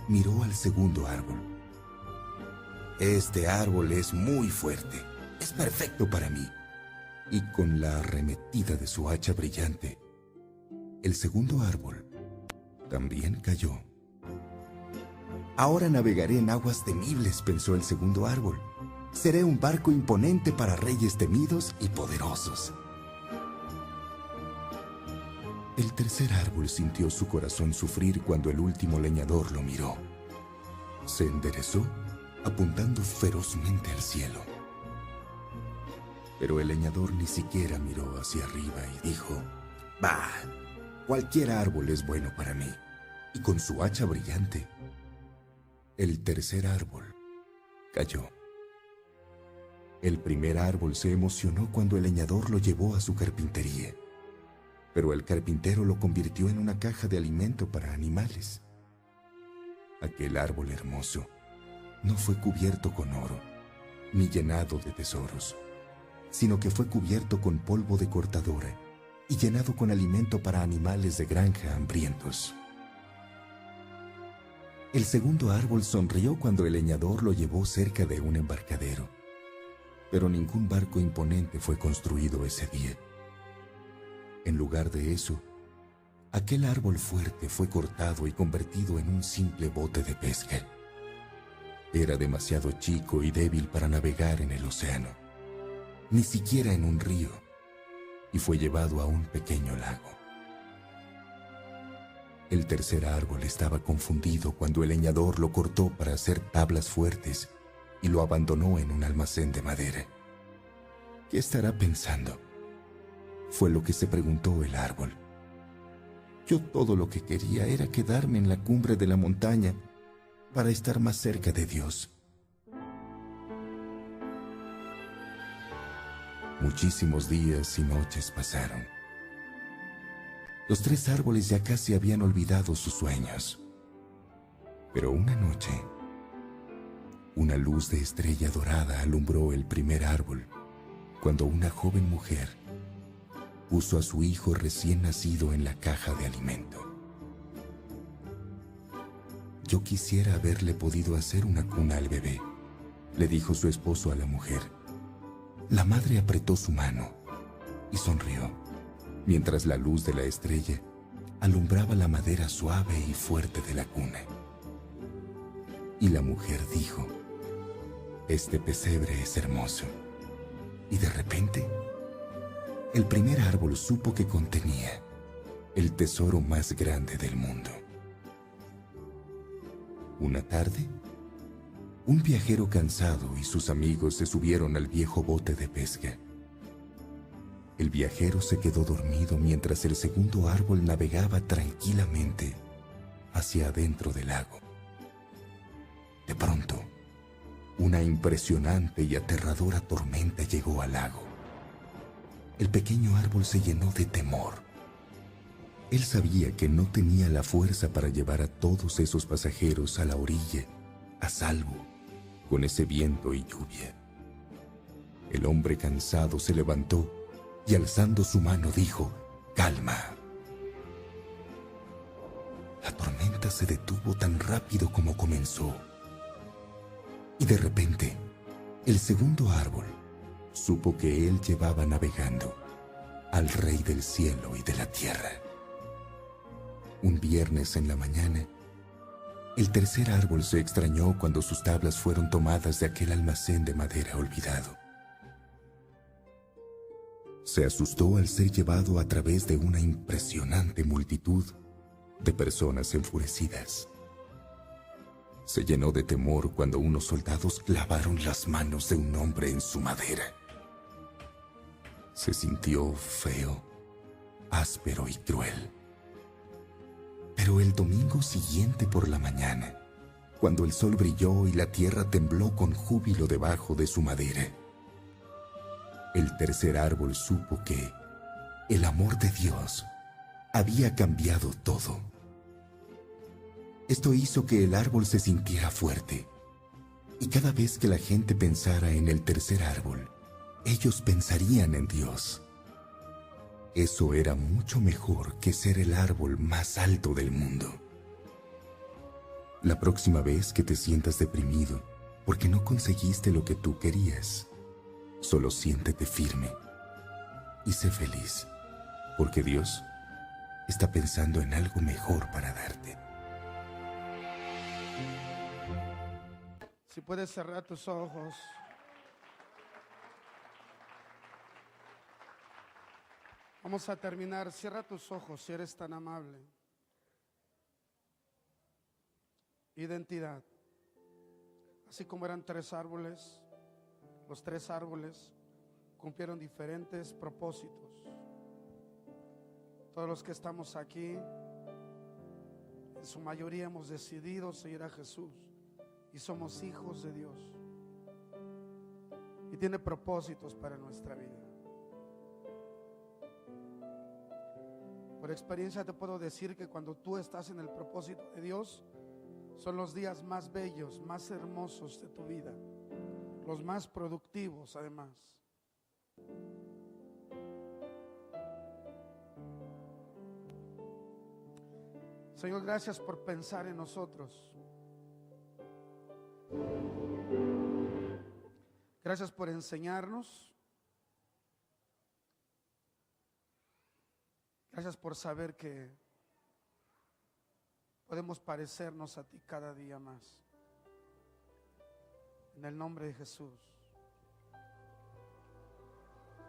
Speaker 2: miró al segundo árbol. Este árbol es muy fuerte, es perfecto para mí. Y con la arremetida de su hacha brillante, el segundo árbol también cayó. Ahora navegaré en aguas temibles, pensó el segundo árbol. Seré un barco imponente para reyes temidos y poderosos. El tercer árbol sintió su corazón sufrir cuando el último leñador lo miró. Se enderezó, apuntando ferozmente al cielo. Pero el leñador ni siquiera miró hacia arriba y dijo: bah, cualquier árbol es bueno para mí. Y con su hacha brillante, el tercer árbol cayó. El primer árbol se emocionó cuando el leñador lo llevó a su carpintería, pero el carpintero lo convirtió en una caja de alimento para animales. Aquel árbol hermoso no fue cubierto con oro, ni llenado de tesoros, sino que fue cubierto con polvo de cortadora y llenado con alimento para animales de granja hambrientos. El segundo árbol sonrió cuando el leñador lo llevó cerca de un embarcadero, pero ningún barco imponente fue construido ese día. En lugar de eso, aquel árbol fuerte fue cortado y convertido en un simple bote de pesca. Era demasiado chico y débil para navegar en el océano, ni siquiera en un río, y fue llevado a un pequeño lago. El tercer árbol estaba confundido cuando el leñador lo cortó para hacer tablas fuertes y lo abandonó en un almacén de madera. ¿Qué estará pensando? Fue lo que se preguntó el árbol. Yo todo lo que quería era quedarme en la cumbre de la montaña para estar más cerca de Dios. Muchísimos días y noches pasaron. Los 3 árboles ya casi habían olvidado sus sueños. Pero una noche, una luz de estrella dorada alumbró el primer árbol cuando una joven mujer puso a su hijo recién nacido en la caja de alimento. Yo quisiera haberle podido hacer una cuna al bebé, le dijo su esposo a la mujer. La madre apretó su mano y sonrió, mientras la luz de la estrella alumbraba la madera suave y fuerte de la cuna. Y la mujer dijo: este pesebre es hermoso. Y de repente, el primer árbol supo que contenía el tesoro más grande del mundo. Una tarde, un viajero cansado y sus amigos se subieron al viejo bote de pesca. El viajero se quedó dormido mientras el segundo árbol navegaba tranquilamente hacia adentro del lago. De pronto, una impresionante y aterradora tormenta llegó al lago. El pequeño árbol se llenó de temor. Él sabía que no tenía la fuerza para llevar a todos esos pasajeros a la orilla, a salvo, con ese viento y lluvia. El hombre cansado se levantó y alzando su mano dijo: calma. La tormenta se detuvo tan rápido como comenzó. Y de repente, el segundo árbol supo que él llevaba navegando al Rey del cielo y de la tierra. Un viernes en la mañana, el tercer árbol se extrañó cuando sus tablas fueron tomadas de aquel almacén de madera olvidado. Se asustó al ser llevado a través de una impresionante multitud de personas enfurecidas. Se llenó de temor cuando unos soldados clavaron las manos de un hombre en su madera. Se sintió feo, áspero y cruel. Pero el domingo siguiente por la mañana, cuando el sol brilló y la tierra tembló con júbilo debajo de su madera, el tercer árbol supo que el amor de Dios había cambiado todo. Esto hizo que el árbol se sintiera fuerte, y cada vez que la gente pensara en el tercer árbol, ellos pensarían en Dios. Eso era mucho mejor que ser el árbol más alto del mundo. La próxima vez que te sientas deprimido porque no conseguiste lo que tú querías, solo siéntete firme y sé feliz, porque Dios está pensando en algo mejor para darte.
Speaker 1: Si puedes cerrar tus ojos. Vamos a terminar. Cierra tus ojos si eres tan amable. Identidad. Así como eran 3 árboles, los 3 árboles cumplieron diferentes propósitos. Todos los que estamos aquí, en su mayoría hemos decidido seguir a Jesús y somos hijos de Dios. Y tiene propósitos para nuestra vida. Por experiencia te puedo decir que cuando tú estás en el propósito de Dios, son los días más bellos, más hermosos de tu vida, los más productivos además. Señor, gracias por pensar en nosotros. Gracias por enseñarnos. Gracias por saber que podemos parecernos a ti cada día más. En el nombre de Jesús.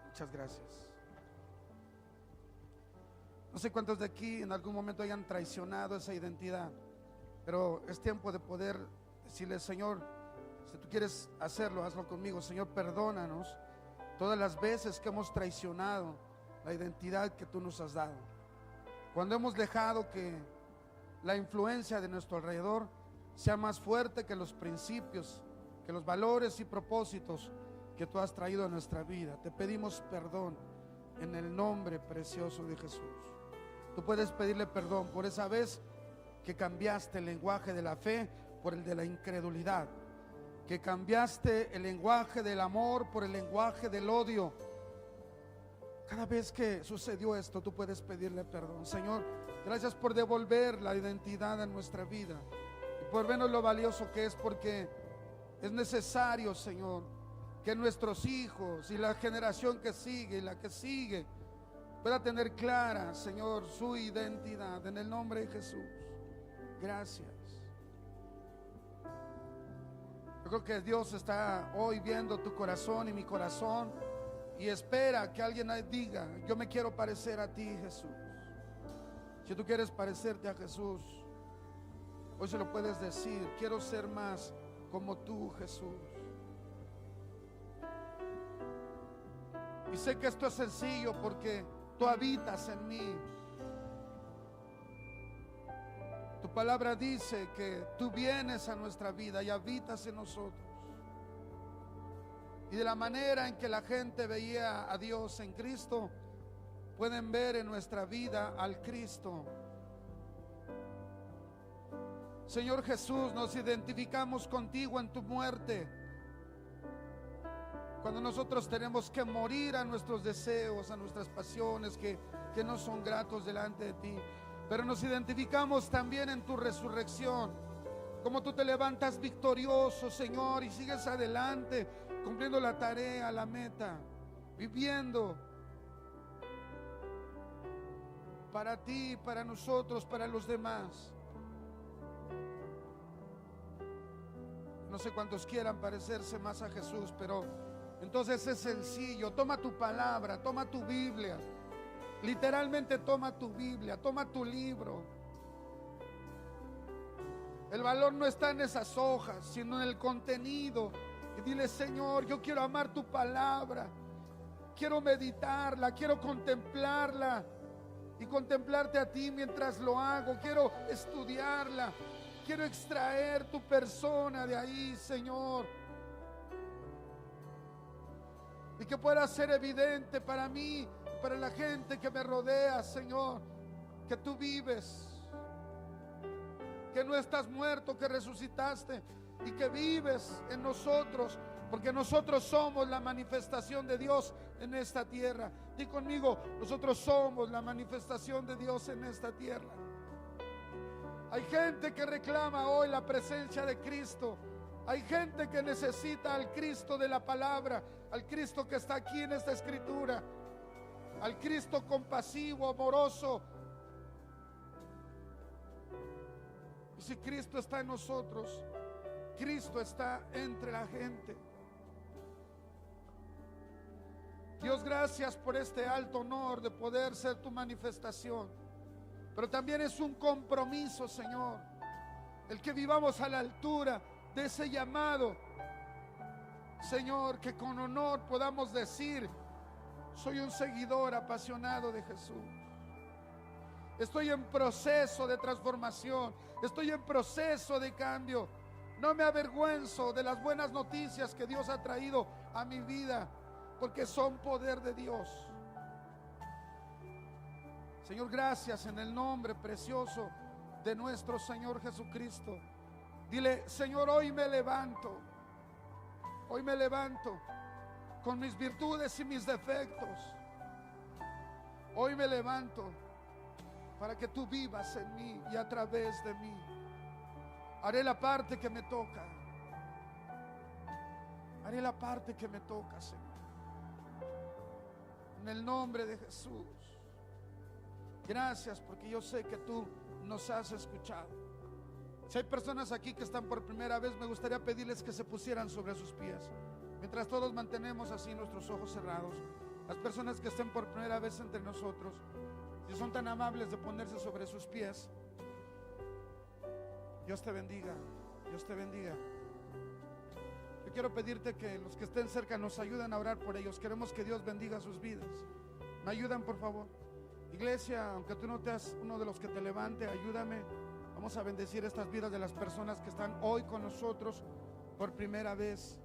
Speaker 1: Muchas gracias. No sé cuántos de aquí en algún momento hayan traicionado esa identidad, pero es tiempo de poder decirle: Señor, Si tú quieres hacerlo, hazlo conmigo. Señor, perdónanos todas las veces que hemos traicionado la identidad que tú nos has dado. Cuando hemos dejado que la influencia de nuestro alrededor sea más fuerte que los principios, que los valores y propósitos que tú has traído a nuestra vida. Te pedimos perdón en el nombre precioso de Jesús. Tú puedes pedirle perdón por esa vez que cambiaste el lenguaje de la fe por el de la incredulidad, que cambiaste el lenguaje del amor por el lenguaje del odio. Cada vez que sucedió esto, tú puedes pedirle perdón. Señor, gracias por devolver la identidad a nuestra vida y por vernos lo valioso que es, porque es necesario, Señor, que nuestros hijos y la generación que sigue y la que sigue pueda tener clara, Señor, su identidad en el nombre de Jesús. Gracias. Yo creo que Dios está hoy viendo tu corazón y mi corazón y espera que alguien diga: yo me quiero parecer a ti, Jesús. Si tú quieres parecerte a Jesús, hoy se lo puedes decir: quiero ser más como tú, Jesús. Y sé que esto es sencillo porque tú habitas en mí. Tu palabra dice que tú vienes a nuestra vida y habitas en nosotros. Y de la manera en que la gente veía a Dios en Cristo, pueden ver en nuestra vida al Cristo. Señor Jesús, nos identificamos contigo en tu muerte. Cuando nosotros tenemos que morir a nuestros deseos, a nuestras pasiones que no son gratos delante de ti. Pero nos identificamos también en tu resurrección, como tú te levantas victorioso, Señor, y sigues adelante, cumpliendo la tarea, la meta, viviendo para ti, para nosotros, para los demás. No sé cuántos quieran parecerse más a Jesús, pero entonces es sencillo. Toma tu palabra, toma tu Biblia. Literalmente toma tu Biblia, toma tu libro. El valor no está en esas hojas, sino en el contenido. Y dile: Señor, yo quiero amar tu palabra, quiero meditarla, quiero contemplarla y contemplarte a ti mientras lo hago. Quiero estudiarla, quiero extraer tu persona de ahí, Señor, y que pueda ser evidente para mí, para la gente que me rodea, Señor, que tú vives, que no estás muerto, que resucitaste y que vives en nosotros, porque nosotros somos la manifestación de Dios en esta tierra. Di conmigo: nosotros somos la manifestación de Dios en esta tierra. Hay gente que reclama hoy la presencia de Cristo. Hay gente que necesita al Cristo de la palabra, al Cristo que está aquí en esta escritura, al Cristo compasivo, amoroso. Y si Cristo está en nosotros, Cristo está entre la gente. Dios, gracias por este alto honor de poder ser tu manifestación. Pero también es un compromiso, Señor, el que vivamos a la altura de ese llamado. Señor, que con honor podamos decir: soy un seguidor apasionado de Jesús. Estoy en proceso de transformación, estoy en proceso de cambio. No me avergüenzo de las buenas noticias que Dios ha traído a mi vida, porque son poder de Dios. Señor, gracias en el nombre precioso de nuestro Señor Jesucristo. Dile: Señor, hoy me levanto con mis virtudes y mis defectos. Hoy me levanto para que tú vivas en mí y a través de mí. Haré la parte que me toca. Haré la parte que me toca, Señor. En el nombre de Jesús. Gracias, porque yo sé que tú nos has escuchado. Si hay personas aquí que están por primera vez, me gustaría pedirles que se pusieran sobre sus pies, mientras todos mantenemos así nuestros ojos cerrados. Las personas que estén por primera vez entre nosotros, si son tan amables de ponerse sobre sus pies. Dios te bendiga, Dios te bendiga. quiero pedirte que los que estén cerca nos ayuden a orar por ellos. Queremos que Dios bendiga sus vidas. ¿Me ayudan, por favor? Iglesia, aunque tú no seas uno de los que te levante, ayúdame. Vamos a bendecir estas vidas de las personas que están hoy con nosotros por primera vez.